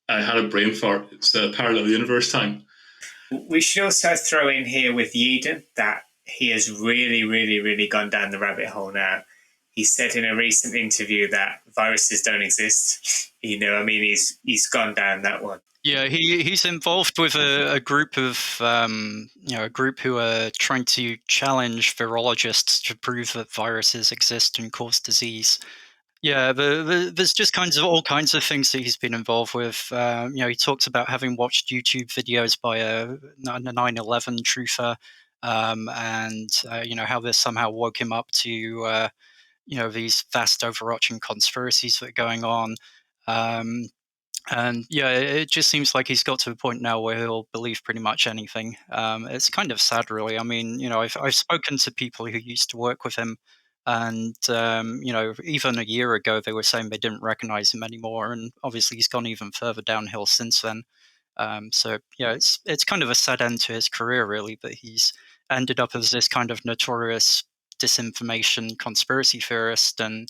I had a brain fart, it's a parallel universe time. We should also throw in here with Yeadon that he has really, really, really gone down the rabbit hole now. He said in a recent interview that viruses don't exist. He's gone down that one. Yeah, he's involved with a group of a group who are trying to challenge virologists to prove that viruses exist and cause disease. Yeah, there's just all kinds of things that he's been involved with. He talks about having watched YouTube videos by a 9/11 truther, and how this somehow woke him up to these vast overarching conspiracies that are going on. And yeah, it just seems like he's got to a point now where he'll believe pretty much anything. It's kind of sad, really. I mean, I've spoken to people who used to work with him, and even a year ago they were saying they didn't recognize him anymore, and obviously he's gone even further downhill since then. So yeah, it's kind of a sad end to his career, really. But he's ended up as this kind of notorious disinformation conspiracy theorist, and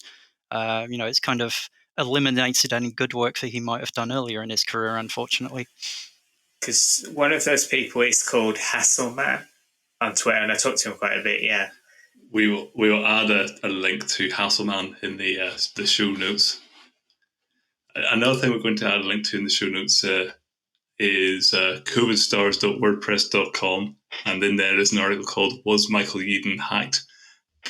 it's kind of eliminated any good work that he might have done earlier in his career, unfortunately. Because one of those people is called Hasselman on Twitter, and I talked to him quite a bit. Yeah, we will add a link to Hasselman in the show notes. Another thing we're going to add a link to in the show notes is covidstars.wordpress.com, and in there is an article called "Was Michael Yeadon Hacked?"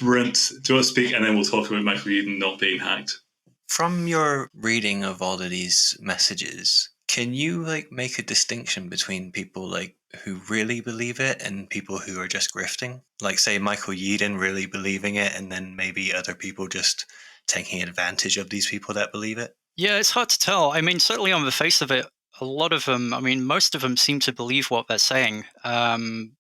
Brent, do you want to speak, and then we'll talk about Michael Yeadon not being hacked? From your reading of all of these messages, can you make a distinction between people who really believe it and people who are just grifting? Like, say, Michael Yeadon really believing it, and then maybe other people just taking advantage of these people that believe it? Yeah, it's hard to tell. I mean, certainly on the face of it, a lot of them, most of them seem to believe what they're saying. And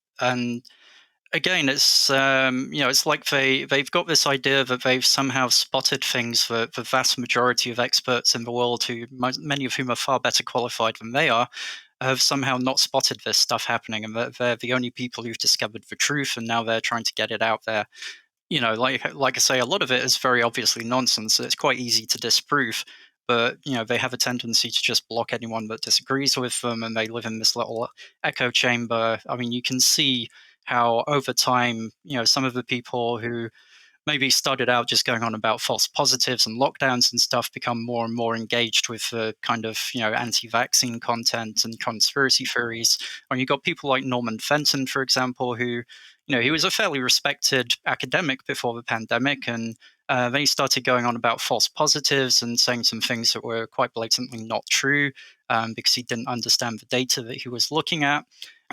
again, it's it's like they've got this idea that they've somehow spotted things that the vast majority of experts in the world, many of whom are far better qualified than they are, have somehow not spotted this stuff happening, and that they're the only people who've discovered the truth, and now they're trying to get it out there. Like I say, a lot of it is very obviously nonsense. It's quite easy to disprove, but they have a tendency to just block anyone that disagrees with them, and they live in this little echo chamber. I mean, you can see how over time, some of the people who maybe started out just going on about false positives and lockdowns and stuff become more and more engaged with the kind of anti-vaccine content and conspiracy theories. And you got people like Norman Fenton, for example, who he was a fairly respected academic before the pandemic, and then he started going on about false positives and saying some things that were quite blatantly not true, because he didn't understand the data that he was looking at.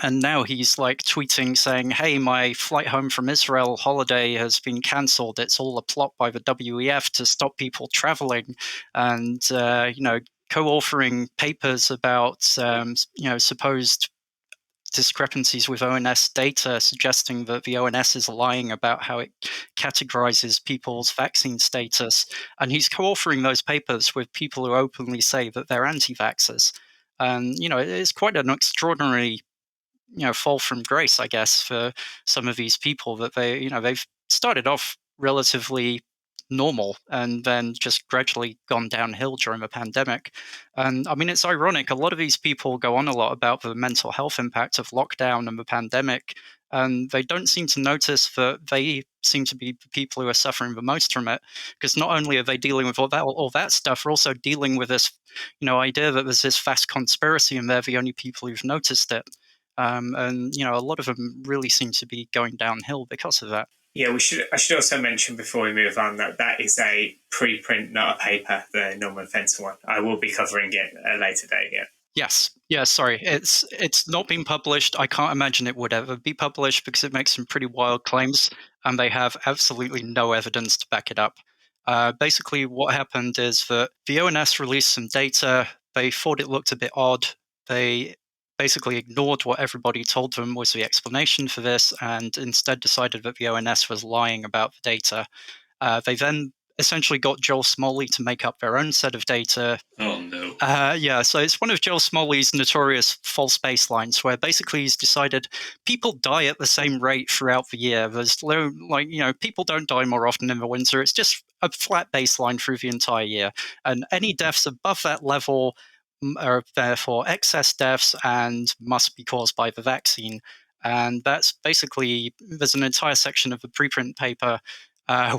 And now he's tweeting saying, "Hey, my flight home from Israel holiday has been cancelled. It's all a plot by the WEF to stop people traveling," and co-authoring papers about supposed discrepancies with ONS data, suggesting that the ONS is lying about how it categorizes people's vaccine status. And he's co-authoring those papers with people who openly say that they're anti-vaxxers. And it's quite an extraordinary fall from grace, I guess, for some of these people, that they've started off relatively normal and then just gradually gone downhill during the pandemic. And I mean, it's ironic. A lot of these people go on a lot about the mental health impact of lockdown and the pandemic, And they don't seem to notice that they seem to be the people who are suffering the most from it, because not only are they dealing with all that stuff, they're also dealing with this, idea that there's this vast conspiracy and they're the only people who've noticed it. And a lot of them really seem to be going downhill because of that. Yeah, I should also mention before we move on that is a preprint, not a paper, the Norman Fenton one. I will be covering it at a later date, yeah. Yes. Yeah, sorry. It's not been published. I can't imagine it would ever be published because it makes some pretty wild claims and they have absolutely no evidence to back it up. Basically, what happened is that the ONS released some data. They thought it looked a bit odd. They basically ignored what everybody told them was the explanation for this and instead decided that the ONS was lying about the data. They then essentially got Joel Smalley to make up their own set of data. Oh, no. Yeah, so it's one of Joel Smalley's notorious false baselines where basically he's decided people die at the same rate throughout the year. There's people don't die more often in the winter. It's just a flat baseline through the entire year. And any deaths above that level are therefore excess deaths and must be caused by the vaccine. And that's basically, there's an entire section of the preprint paper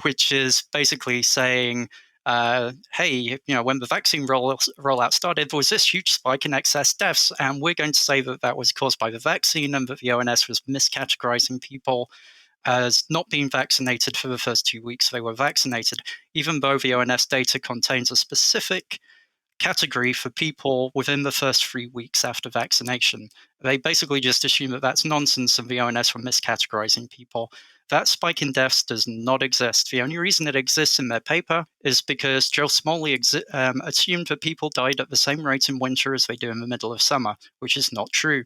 which is basically saying, hey, when the vaccine rollout started, there was this huge spike in excess deaths, and we're going to say that that was caused by the vaccine and that the ONS was miscategorizing people as not being vaccinated for the first 2 weeks they were vaccinated, even though the ONS data contains a specific category for people within the first 3 weeks after vaccination. They basically just assume that that's nonsense and the ONS were miscategorizing people. That spike in deaths does not exist. The only reason it exists in their paper is because Joel Smalley assumed that people died at the same rate in winter as they do in the middle of summer, which is not true.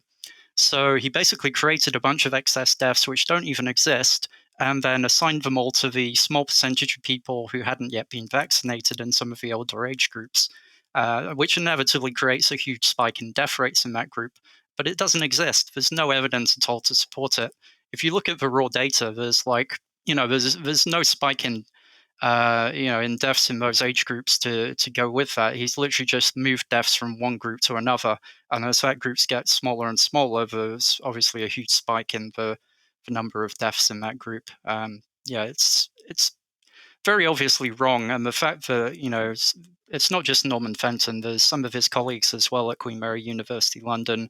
So he basically created a bunch of excess deaths which don't even exist and then assigned them all to the small percentage of people who hadn't yet been vaccinated in some of the older age groups, which inevitably creates a huge spike in death rates in that group. But it doesn't exist. There's no evidence at all to support it. If you look at the raw data, there's there's no spike in in deaths in those age groups to go with that. He's literally just moved deaths from one group to another, and as that groups get smaller and smaller, there's obviously a huge spike in the number of deaths in that group. It's very obviously wrong, and the fact that it's not just Norman Fenton. There's some of his colleagues as well at Queen Mary University London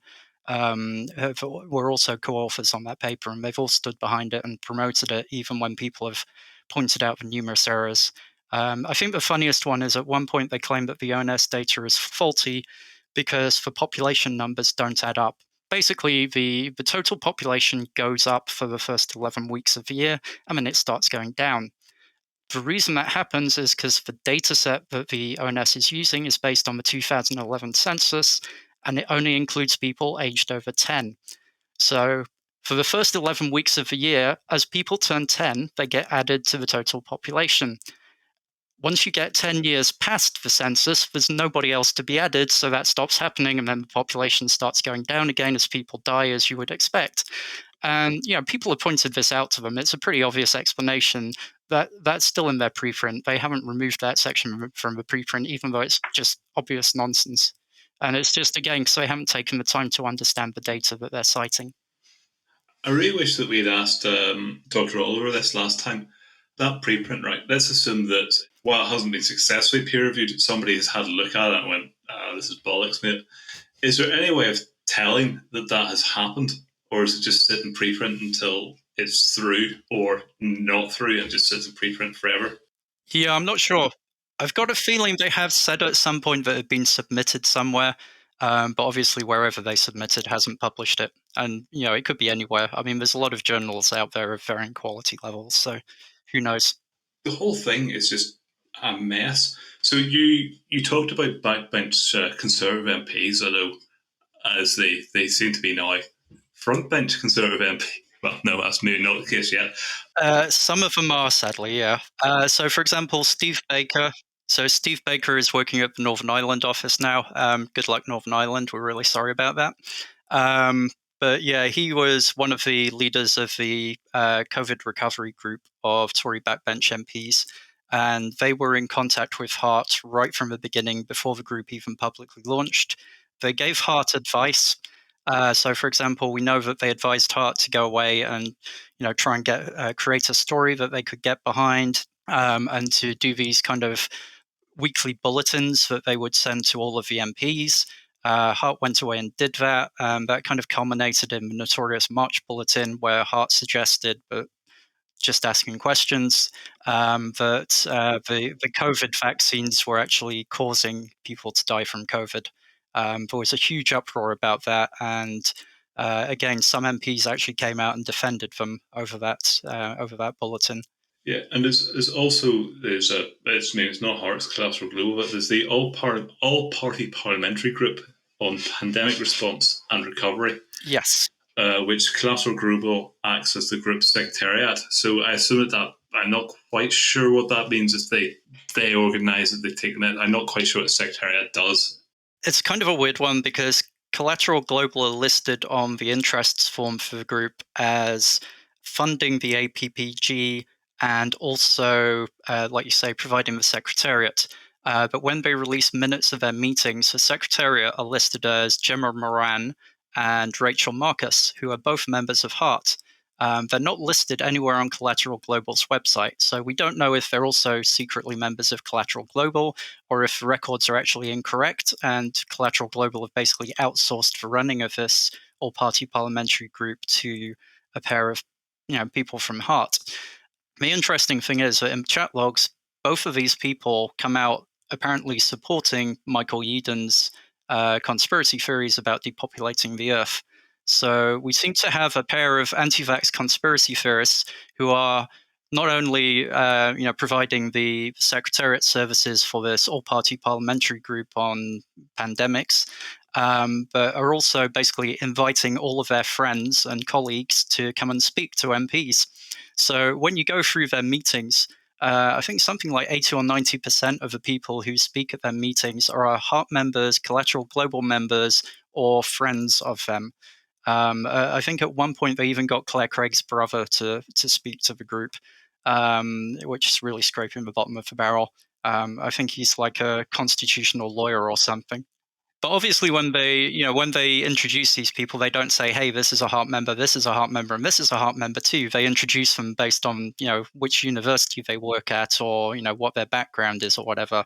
were also co-authors on that paper, and they've all stood behind it and promoted it, even when people have pointed out the numerous errors. I think the funniest one is at one point they claim that the ONS data is faulty because the population numbers don't add up. Basically, the total population goes up for the first 11 weeks of the year, and then it starts going down. The reason that happens is because the data set that the ONS is using is based on the 2011 census, and it only includes people aged over 10. So for the first 11 weeks of the year, as people turn 10, they get added to the total population. Once you get 10 years past the census, there's nobody else to be added, so that stops happening, and then the population starts going down again as people die, as you would expect. And people have pointed this out to them. It's a pretty obvious explanation. That's still in their preprint. They haven't removed that section from the preprint, even though it's just obvious nonsense. And it's just, again, because they haven't taken the time to understand the data that they're citing. I really wish that we'd asked Dr. Oliver this last time. That preprint, right? Let's assume that while it hasn't been successfully peer-reviewed, somebody has had a look at it and went, this is bollocks, mate. Is there any way of telling that has happened? Or is it just sit in preprint until it's through or not through and just sits in preprint forever? Yeah, I'm not sure. I've got a feeling they have said at some point that it had been submitted somewhere, but obviously wherever they submitted hasn't published it. And, it could be anywhere. I mean, there's a lot of journals out there of varying quality levels, so who knows? The whole thing is just a mess. So you talked about backbench Conservative MPs, although as they seem to be now frontbench Conservative MP. Well, no, that's maybe not the case yet. Some of them are, sadly, yeah. So, for example, Steve Baker. So, Steve Baker is working at the Northern Ireland office now. Good luck, Northern Ireland. We're really sorry about that. But yeah, he was one of the leaders of the COVID recovery group of Tory backbench MPs. And they were in contact with HART right from the beginning, before the group even publicly launched. They gave HART advice. So, for example, we know that they advised HART to go away and try and create a story that they could get behind, and to do these kind of weekly bulletins that they would send to all of the MPs. HART went away and did that. That kind of culminated in the notorious March bulletin, where HART suggested, but just asking questions, that the COVID vaccines were actually causing people to die from COVID. There was a huge uproar about that, and again, some MPs actually came out and defended them over that bulletin. Yeah, and there's also it's not HART, it's Collateral Global, but there's the all party parliamentary group on pandemic response and recovery. Yes. Which Collateral Global acts as the group secretariat. So I assume that I'm not quite sure what that means if they organise it, they take them in. I'm not quite sure what secretariat does. It's kind of a weird one because Collateral Global are listed on the interests form for the group as funding the APPG and also, like you say, providing the secretariat. But when they release minutes of their meetings, the secretariat are listed as Gemma Moran and Rachel Marcus, who are both members of HART. They're not listed anywhere on Collateral Global's website, so we don't know if they're also secretly members of Collateral Global or if the records are actually incorrect and Collateral Global have basically outsourced the running of this all-party parliamentary group to a pair of people from HART. The interesting thing is that in chat logs, both of these people come out apparently supporting Michael Yeadon's conspiracy theories about depopulating the Earth. So we seem to have a pair of anti-vax conspiracy theorists who are not only providing the secretariat services for this all-party parliamentary group on pandemics, but are also basically inviting all of their friends and colleagues to come and speak to MPs. So when you go through their meetings, I think something like 80 or 90% of the people who speak at their meetings are HART members, Collateral Global members, or friends of them. I think at one point they even got Claire Craig's brother to speak to the group, which is really scraping the bottom of the barrel. I think he's like a constitutional lawyer or something. But obviously, when they introduce these people, they don't say, "Hey, this is a HART member, this is a HART member, and this is a HART member too." They introduce them based on which university they work at, or what their background is, or whatever.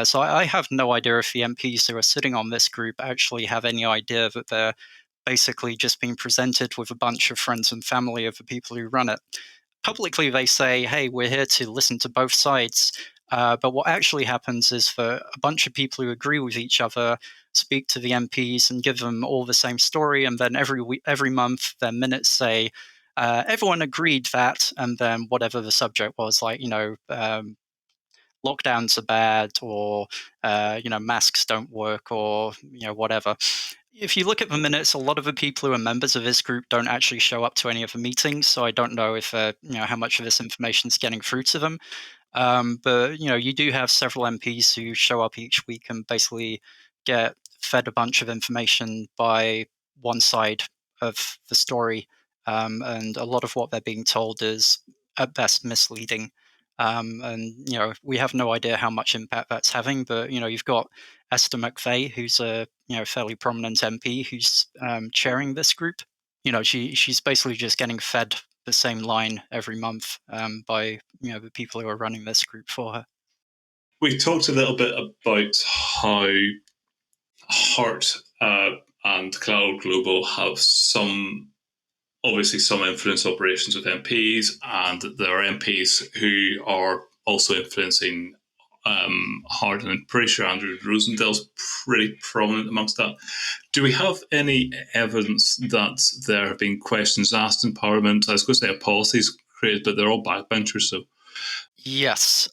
So I have no idea if the MPs who are sitting on this group actually have any idea that they're basically just being presented with a bunch of friends and family of the people who run it. Publicly, they say, "Hey, we're here to listen to both sides." But what actually happens is for a bunch of people who agree with each other speak to the MPs and give them all the same story, and then every month their minutes say everyone agreed that, and then whatever the subject was, like lockdowns are bad, or masks don't work, or whatever. If you look at the minutes, a lot of the people who are members of this group don't actually show up to any of the meetings, so I don't know if how much of this information is getting through to them. But you do have several MPs who show up each week and basically get fed a bunch of information by one side of the story, and a lot of what they're being told is at best misleading. And we have no idea how much impact that's having. But you've got Esther McVeigh, who's a fairly prominent MP, who's chairing this group. She's basically just getting fed the same line every month by the people who are running this group for her. We talked a little bit about how HART and Collateral Global have obviously some influence operations with MPs, and there are MPs who are also influencing HART, and I'm pretty sure Andrew Rosendale's pretty prominent amongst that. Do we have any evidence that there have been questions asked in Parliament? I was going to say a policies created, but they're all backbenchers, so. Yes.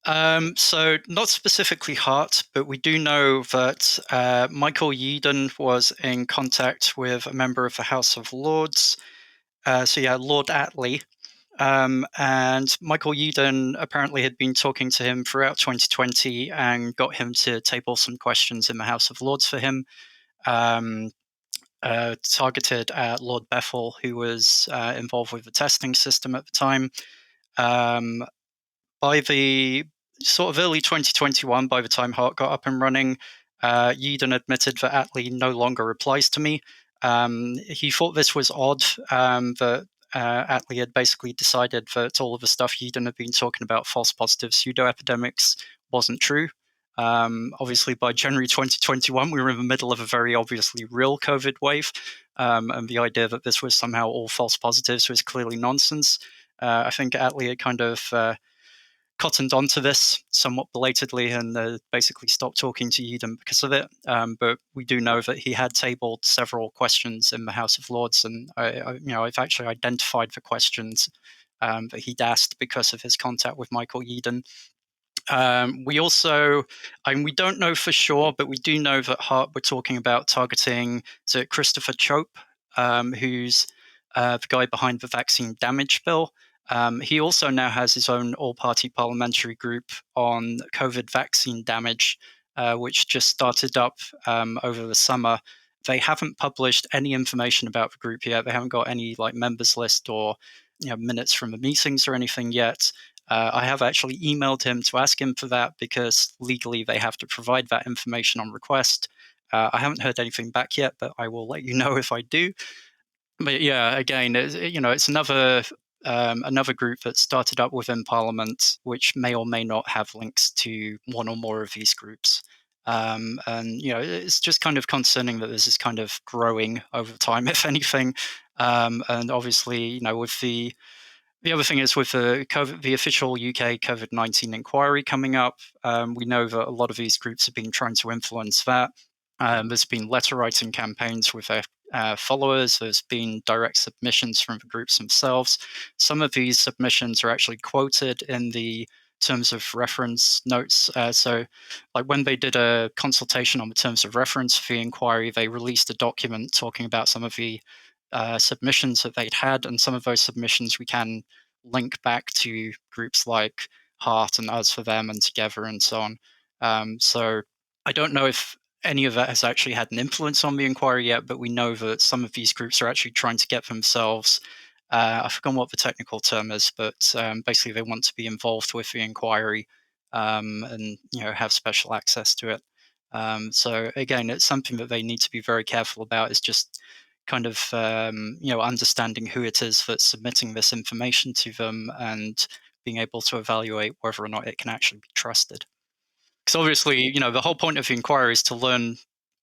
So not specifically HART, but we do know that Michael Yeadon was in contact with a member of the House of Lords. Lord Attlee. And Michael Yeadon apparently had been talking to him throughout 2020 and got him to table some questions in the House of Lords for him, targeted at Lord Bethell, who was involved with the testing system at the time. By the sort of early 2021, by the time HART got up and running, Yeadon admitted that Attlee no longer replies to me. He thought this was odd, that Attlee had basically decided that all of the stuff Yeadon had been talking about, false positive pseudo epidemics, wasn't true. Obviously, by January 2021, we were in the middle of a very obviously real COVID wave, and the idea that this was somehow all false positives was clearly nonsense. I think Attlee had kind of cottoned onto this somewhat belatedly and basically stopped talking to Yeadon because of it. But we do know that he had tabled several questions in the House of Lords, and I've actually identified the questions that he'd asked because of his contact with Michael Yeadon. We also, we don't know for sure, but we do know that HART were talking about targeting Christopher Chope, who's the guy behind the vaccine damage bill. He also now has his own all-party parliamentary group on COVID vaccine damage, which just started up over the summer. They haven't published any information about the group yet. They haven't got any members list or minutes from the meetings or anything yet. I have actually emailed him to ask him for that because legally they have to provide that information on request. I haven't heard anything back yet, but I will let you know if I do. But yeah, again, it's another group that started up within Parliament, which may or may not have links to one or more of these groups. And it's just kind of concerning that this is kind of growing over time, if anything. And obviously, with the other thing is with the official UK COVID-19 inquiry coming up, we know that a lot of these groups have been trying to influence that. There's been letter writing campaigns with their followers. There's been direct submissions from the groups themselves. Some of these submissions are actually quoted in the terms of reference notes. So when they did a consultation on the terms of reference for the inquiry, they released a document talking about some of the submissions that they'd had, and some of those submissions we can link back to groups like HART and Us for Them and Together and so on. So I don't know if any of that has actually had an influence on the inquiry yet, but we know that some of these groups are actually trying to get themselves, I've forgotten what the technical term is, but basically they want to be involved with the inquiry and have special access to it. So again, it's something that they need to be very careful about, is just kind of understanding who it is that's submitting this information to them and being able to evaluate whether or not it can actually be trusted. Because obviously, the whole point of the inquiry is to learn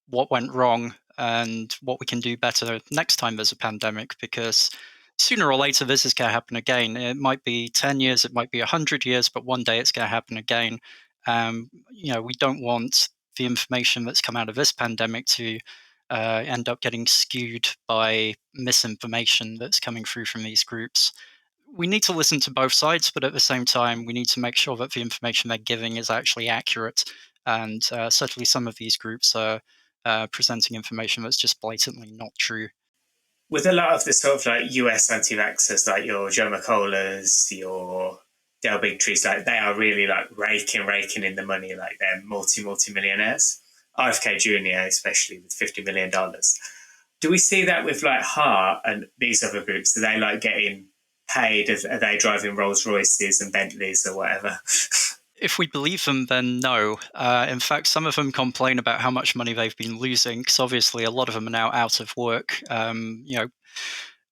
what went wrong and what we can do better next time there's a pandemic, because sooner or later this is going to happen again. It might be 10 years, it might be 100 years, but one day it's going to happen again. We don't want the information that's come out of this pandemic to end up getting skewed by misinformation that's coming through from these groups. We need to listen to both sides, but at the same time, we need to make sure that the information they're giving is actually accurate. And certainly some of these groups are presenting information that's just blatantly not true. With a lot of the sort of US anti-vaxxers, like your Joe McCulloughs, your Del Bigtrees, they are really raking in the money, they're multi-millionaires. RFK Jr. especially with $50 million. Do we see that with HART and these other groups? Are they getting paid? Are they driving Rolls Royces and Bentleys or whatever? If we believe them, then no. In fact, some of them complain about how much money they've been losing, because obviously a lot of them are now out of work.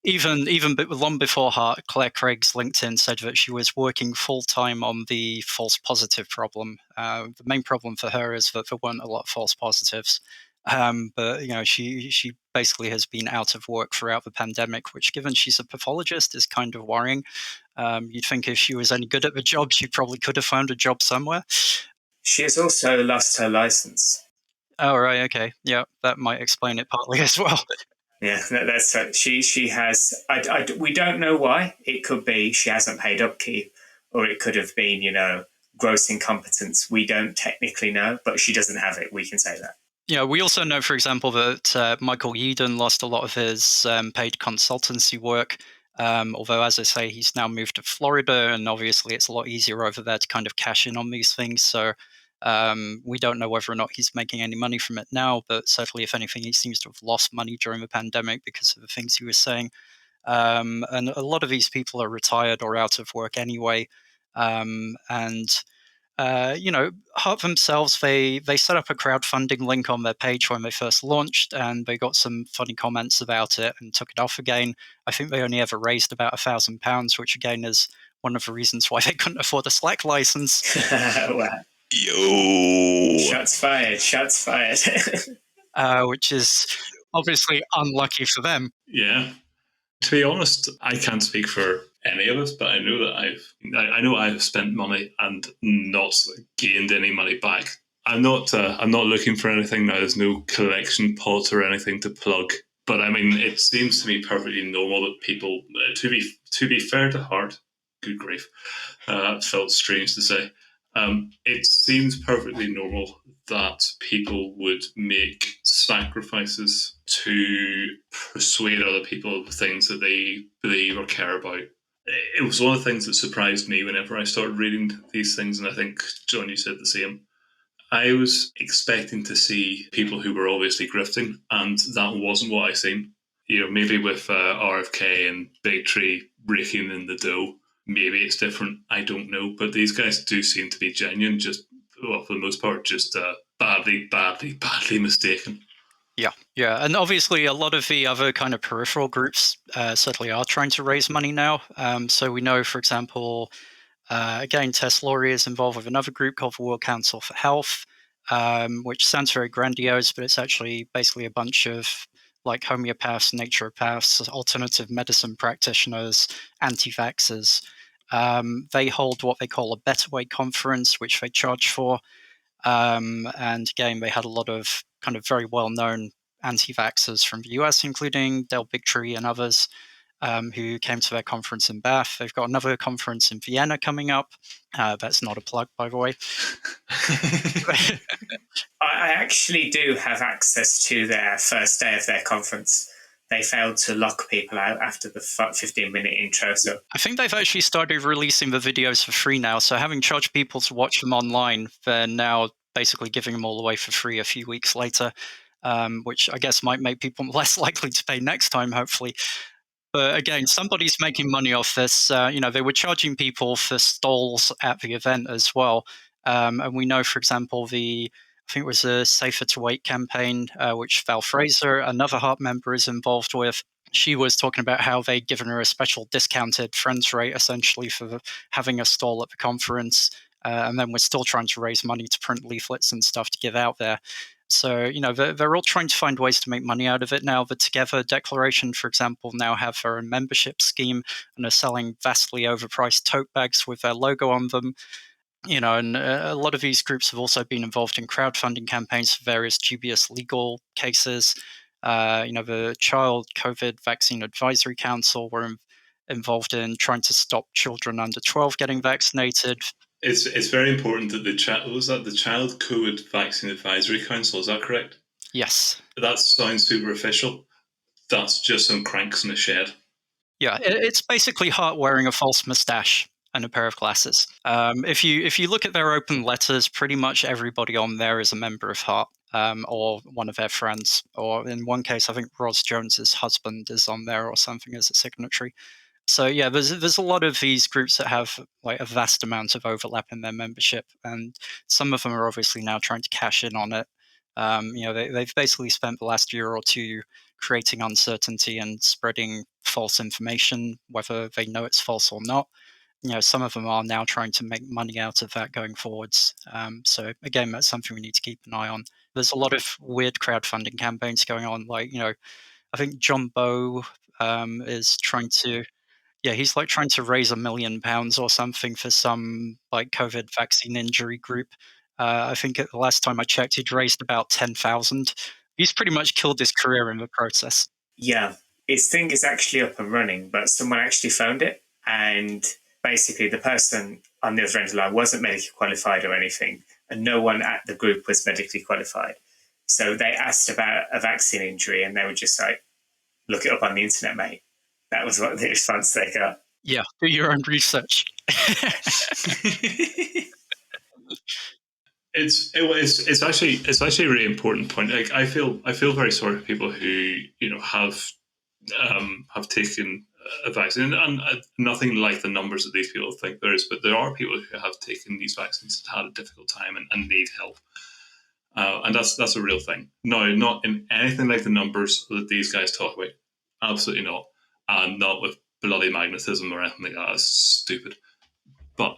Even long before HART, Claire Craig's LinkedIn said that she was working full-time on the false positive problem. The main problem for her is that there weren't a lot of false positives. But she basically has been out of work throughout the pandemic, which, given she's a pathologist, is kind of worrying. You'd think if she was any good at the job, she probably could have found a job somewhere. She has also lost her license. Oh, right, okay. Yeah, that might explain it partly as well. Yeah, that's right. She has. We don't know why. It could be she hasn't paid upkeep, or it could have been gross incompetence. We don't technically know, but she doesn't have it. We can say that. Yeah, we also know, for example, that Michael Yeadon lost a lot of his paid consultancy work. Although, as I say, he's now moved to Florida, and obviously it's a lot easier over there to kind of cash in on these things. So we don't know whether or not he's making any money from it now, but certainly, if anything, he seems to have lost money during the pandemic because of the things he was saying. And a lot of these people are retired or out of work anyway. And HART themselves, they set up a crowdfunding link on their page when they first launched, and they got some funny comments about it and took it off again. I think they only ever raised about £1,000, which again is one of the reasons why they couldn't afford a Slack license. Wow. Yo! Shots fired, shots fired. Which is obviously unlucky for them. Yeah. To be honest, I can't speak for any of us, but I know that I've spent money and not gained any money back. I'm not looking for anything now. There's no collection pot or anything to plug. But I mean, it seems to me perfectly normal that people, to be fair to HART, good grief, felt strange to say. It seems perfectly normal that people would make sacrifices to persuade other people of things that they believe or care about. It was one of the things that surprised me whenever I started reading these things, and I think, John, you said the same. I was expecting to see people who were obviously grifting, and that wasn't what I seen. Maybe with RFK and Big Tree raking in the dough, maybe it's different. I don't know, but these guys do seem to be genuine. For the most part, just badly mistaken. Yeah, and obviously a lot of the other kind of peripheral groups certainly are trying to raise money now. So we know, for example, again, Tess Laurie is involved with another group called the World Council for Health, which sounds very grandiose, but it's actually basically a bunch of like homeopaths, naturopaths, alternative medicine practitioners, anti-vaxxers. They hold what they call a Better Way conference, which they charge for. And again, they had a lot of kind of very well-known anti-vaxxers from the US, including Del Bigtree and others, who came to their conference in Bath. They've got another conference in Vienna coming up. That's not a plug, by the way. I actually do have access to their first day of their conference. They failed to lock people out after the 15-minute intro. So I think they've actually started releasing the videos for free now. So having charged people to watch them online, they're now basically giving them all away for free a few weeks later, which I guess might make people less likely to pay next time, hopefully. But again, somebody's making money off this. They were charging people for stalls at the event as well. And we know, for example, I think it was a Safer to Wait campaign, which Val Fraser, another HART member, is involved with. She was talking about how they'd given her a special discounted friends rate, essentially, for having a stall at the conference. And then we're still trying to raise money to print leaflets and stuff to give out there. So, they're all trying to find ways to make money out of it now. The Together Declaration, for example, now have their own membership scheme and are selling vastly overpriced tote bags with their logo on them. And a lot of these groups have also been involved in crowdfunding campaigns for various dubious legal cases. The Child COVID Vaccine Advisory Council were involved in trying to stop children under 12 getting vaccinated. It's very important that the Child COVID Vaccine Advisory Council, is that correct? Yes. That sounds super official. That's just some cranks in a shed. Yeah, it's basically HART wearing a false mustache and a pair of glasses. If you look at their open letters, pretty much everybody on there is a member of HART or one of their friends. Or in one case, I think Ross Jones's husband is on there or something as a signatory. So yeah, there's a lot of these groups that have like a vast amount of overlap in their membership, and some of them are obviously now trying to cash in on it. They've basically spent the last year or two creating uncertainty and spreading false information, whether they know it's false or not. Some of them are now trying to make money out of that going forwards. So again, that's something we need to keep an eye on. There's a lot of weird crowdfunding campaigns going on. Like, I think John Bowe is trying to. Yeah, he's like trying to raise £1 million or something for some like COVID vaccine injury group. I think the last time I checked, he'd raised about 10,000. He's pretty much killed his career in the process. yeah, his thing is actually up and running, but someone actually found it. And basically the person on the other end of the line wasn't medically qualified or anything. And no one at the group was medically qualified. So they asked about a vaccine injury and they were just like, look it up on the internet, mate. That was what the response they got. Yeah, do your own research. It's actually a really important point. Like I feel very sorry for people who have taken a vaccine, and nothing like the numbers that these people think there is, but there are people who have taken these vaccines and had a difficult time and need help. And that's a real thing. No, not in anything like the numbers that these guys talk about. Absolutely not. And not with bloody magnetism or anything like that. That's stupid. But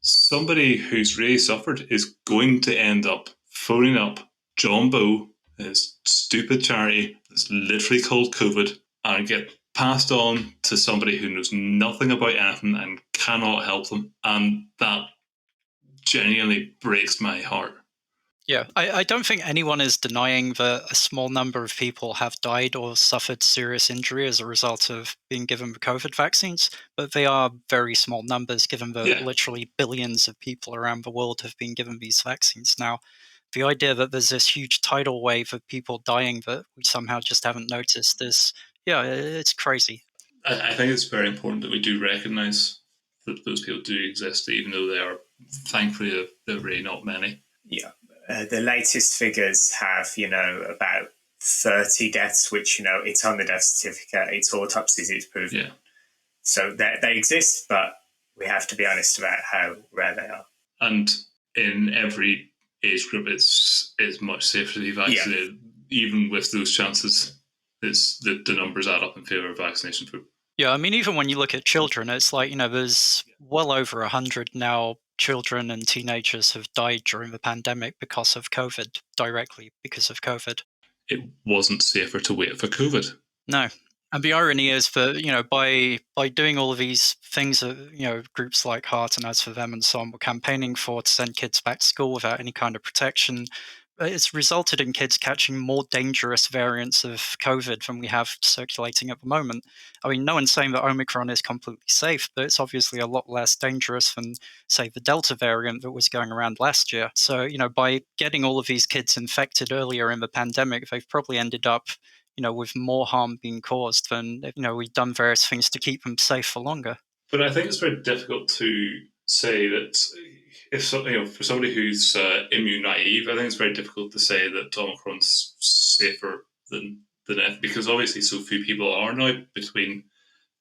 somebody who's really suffered is going to end up phoning up John Bow, his stupid charity that's literally called COVID, and get passed on to somebody who knows nothing about anything and cannot help them. And that genuinely breaks my heart. Yeah, I don't think anyone is denying that a small number of people have died or suffered serious injury as a result of being given the COVID vaccines, but they are very small numbers given that literally billions of people around the world have been given these vaccines now. The idea that there's this huge tidal wave of people dying that we somehow just haven't noticed is, yeah, it's crazy. I think it's very important that we do recognise that those people do exist, even though they are, thankfully, they're really not many. Yeah. The latest figures have, about 30 deaths, which, it's on the death certificate, it's autopsies, it's proven. Yeah. So they exist, but we have to be honest about how rare they are. And in every age group, it's much safer to be vaccinated, even with those chances. It's the numbers add up in favour of vaccination. Yeah, I mean, even when you look at children, it's like, there's well over 100 now children and teenagers have died during the pandemic because of COVID, directly because of COVID. It wasn't safer to wait for COVID. No. And the irony is that, by doing all of these things that, groups like HART and As for Them and so on were campaigning for to send kids back to school without any kind of protection, it's resulted in kids catching more dangerous variants of COVID than we have circulating at the moment. I mean, no one's saying that Omicron is completely safe, but it's obviously a lot less dangerous than, say, the Delta variant that was going around last year. So, by getting all of these kids infected earlier in the pandemic, they've probably ended up, with more harm being caused than, we've done various things to keep them safe for longer. But I think it's very difficult to say that if for somebody who's immune naive, I think it's very difficult to say that Omicron's safer than F, because obviously so few people are now between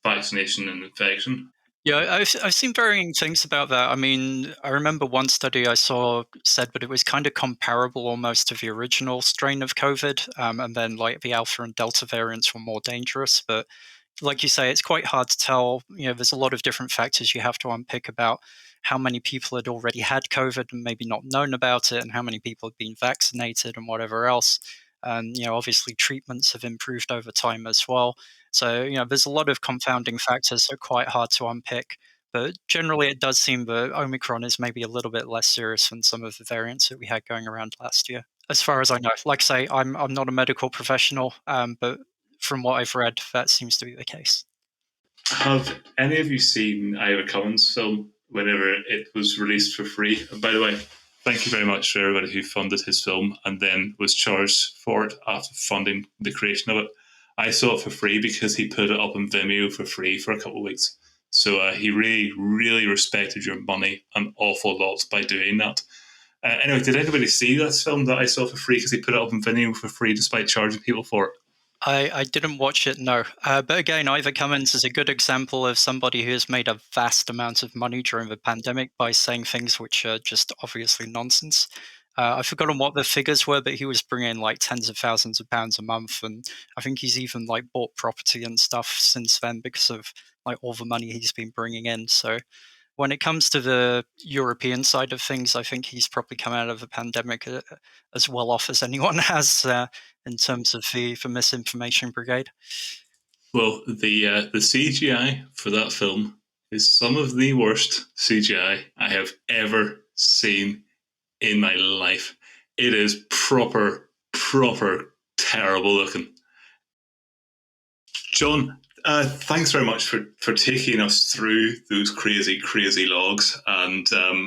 vaccination and infection. Yeah, I've seen varying things about that. I mean, I remember one study I saw said that it was kind of comparable almost to the original strain of COVID, and then like the Alpha and Delta variants were more dangerous. But like you say, it's quite hard to tell. There's a lot of different factors you have to unpick about how many people had already had COVID and maybe not known about it, and how many people had been vaccinated and whatever else. And, obviously treatments have improved over time as well. So, there's a lot of confounding factors that are quite hard to unpick. But generally, it does seem that Omicron is maybe a little bit less serious than some of the variants that we had going around last year. As far as I know, like I say, I'm not a medical professional, but from what I've read, that seems to be the case. Have any of you seen Ira Cummins' film whenever it was released for free? And by the way, thank you very much for everybody who funded his film and then was charged for it after funding the creation of it. I saw it for free because he put it up on Vimeo for free for a couple of weeks. So he really, really respected your money an awful lot by doing that. Anyway, did anybody see this film that I saw for free because he put it up on Vimeo for free despite charging people for it? I didn't watch it, no. But again, Ivor Cummins is a good example of somebody who has made a vast amount of money during the pandemic by saying things which are just obviously nonsense. I've forgotten what the figures were, but he was bringing in like tens of thousands of pounds a month, and I think he's even like bought property and stuff since then because of like all the money he's been bringing in. So when it comes to the European side of things, I think he's probably come out of the pandemic as well off as anyone has in terms of the misinformation brigade. Well, the CGI for that film is some of the worst CGI I have ever seen in my life. It is proper terrible looking. John, thanks very much for taking us through those crazy logs, and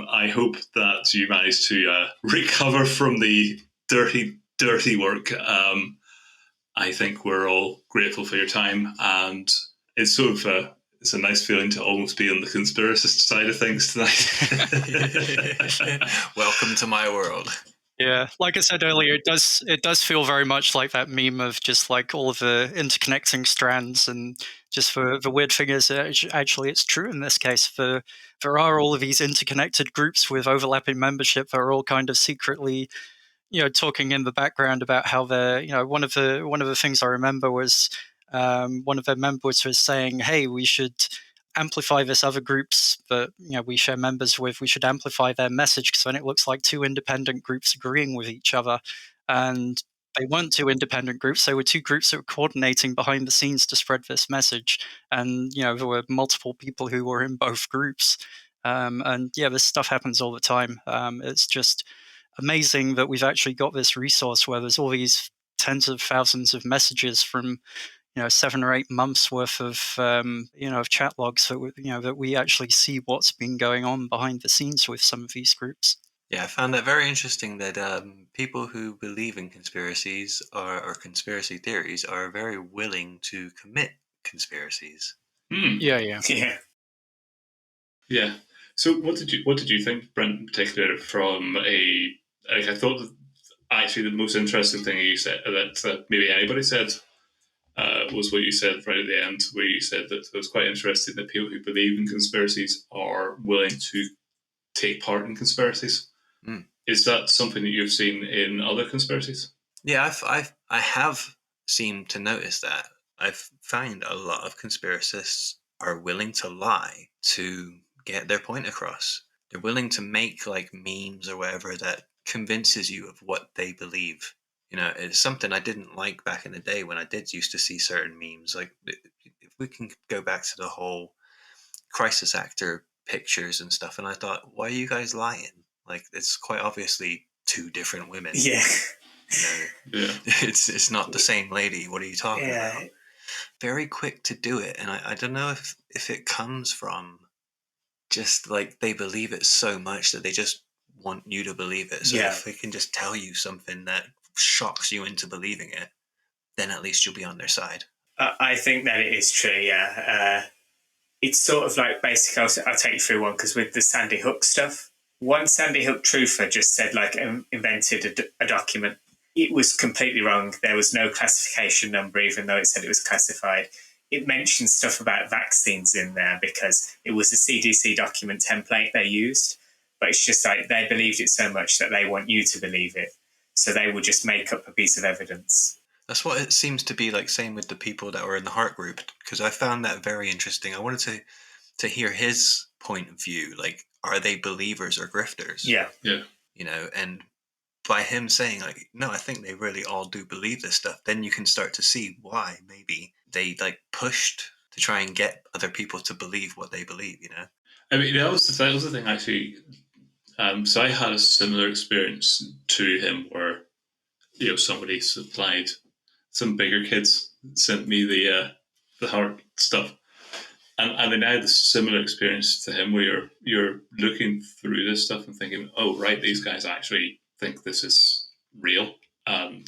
I hope that you managed to recover from the dirty work. I think we're all grateful for your time, and it's sort of it's a nice feeling to almost be on the conspiracist side of things tonight. Welcome to my world. Yeah, like I said earlier, it does feel very much like that meme of just like all of the interconnecting strands, and just for the weird thing is actually it's true in this case. There are all of these interconnected groups with overlapping membership that are all kind of secretly, talking in the background about how they're, one of the things I remember was one of their members was saying, "Hey, we should amplify this other groups that we share members with. We should amplify their message because then it looks like two independent groups agreeing with each other." And they weren't two independent groups; they were two groups that were coordinating behind the scenes to spread this message. And there were multiple people who were in both groups. And yeah, this stuff happens all the time. It's just amazing that we've actually got this resource where there's all these tens of thousands of messages from 7 or 8 months worth of of chat logs that we actually see what's been going on behind the scenes with some of these groups. Yeah, I found that very interesting that people who believe in conspiracies or conspiracy theories are very willing to commit conspiracies. Yeah. Yeah. Yeah. So what did you think, Brent, in particular, from I thought that actually the most interesting thing you said that maybe anybody said was what you said right at the end, where you said that it was quite interesting that people who believe in conspiracies are willing to take part in conspiracies. Mm. Is that something that you've seen in other conspiracies? Yeah, I have seemed to notice that. I've found a lot of conspiracists are willing to lie to get their point across. They're willing to make like memes or whatever that convinces you of what they believe. It's something I didn't like back in the day when I did used to see certain memes. Like, if we can go back to the whole crisis actor pictures and stuff, and I thought, why are you guys lying? Like, it's quite obviously two different women. Yeah. Yeah. It's not the same lady. What are you talking Yeah. about? Very quick to do it, and I don't know if it comes from just like they believe it so much that they just want you to believe it. So Yeah. if they can just tell you something that shocks you into believing it, then at least you'll be on their side. I think that it is true, yeah. It's sort of like basically, I'll take you through one, because with the Sandy Hook stuff, one Sandy Hook truther just said, like, invented a document. It was completely wrong. There was no classification number, even though it said it was classified. It mentioned stuff about vaccines in there because it was a CDC document template they used. But it's just like they believed it so much that they want you to believe it. So they will just make up a piece of evidence. That's what it seems to be like. Same with the people that were in the HART group, because I found that very interesting. I wanted to hear his point of view. Like, are they believers or grifters? Yeah. And by him saying like, no, I think they really all do believe this stuff, then you can start to see why maybe they like pushed to try and get other people to believe what they believe. I mean, that was the thing actually. So I had a similar experience to him where somebody supplied some bigger kids sent me the HART stuff, and then I had a similar experience to him where you're looking through this stuff and thinking, oh right, these guys actually think this is real, and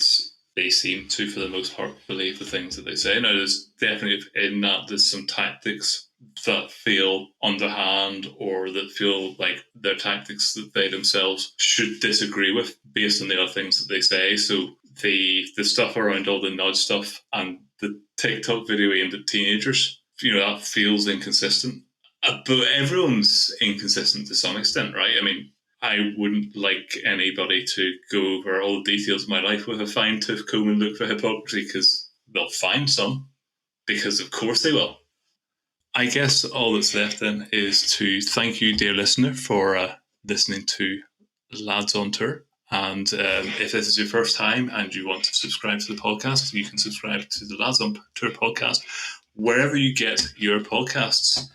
they seem to, for the most part, believe the things that they say. Now, there's definitely in that there's some tactics that feel underhand or that feel like they're tactics that they themselves should disagree with based on the other things that they say. So the stuff around all the nudge stuff and the TikTok video aimed at teenagers, that feels inconsistent. But everyone's inconsistent to some extent, right? I mean, I wouldn't like anybody to go over all the details of my life with a fine-tooth comb and look for hypocrisy, because they'll find some, because of course they will. I guess all that's left then is to thank you, dear listener, for listening to Lads on Tour. And if this is your first time and you want to subscribe to the podcast, you can subscribe to the Lads on Tour podcast wherever you get your podcasts.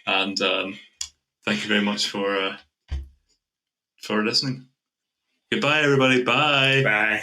And thank you very much for listening. Goodbye, everybody. Bye. Bye.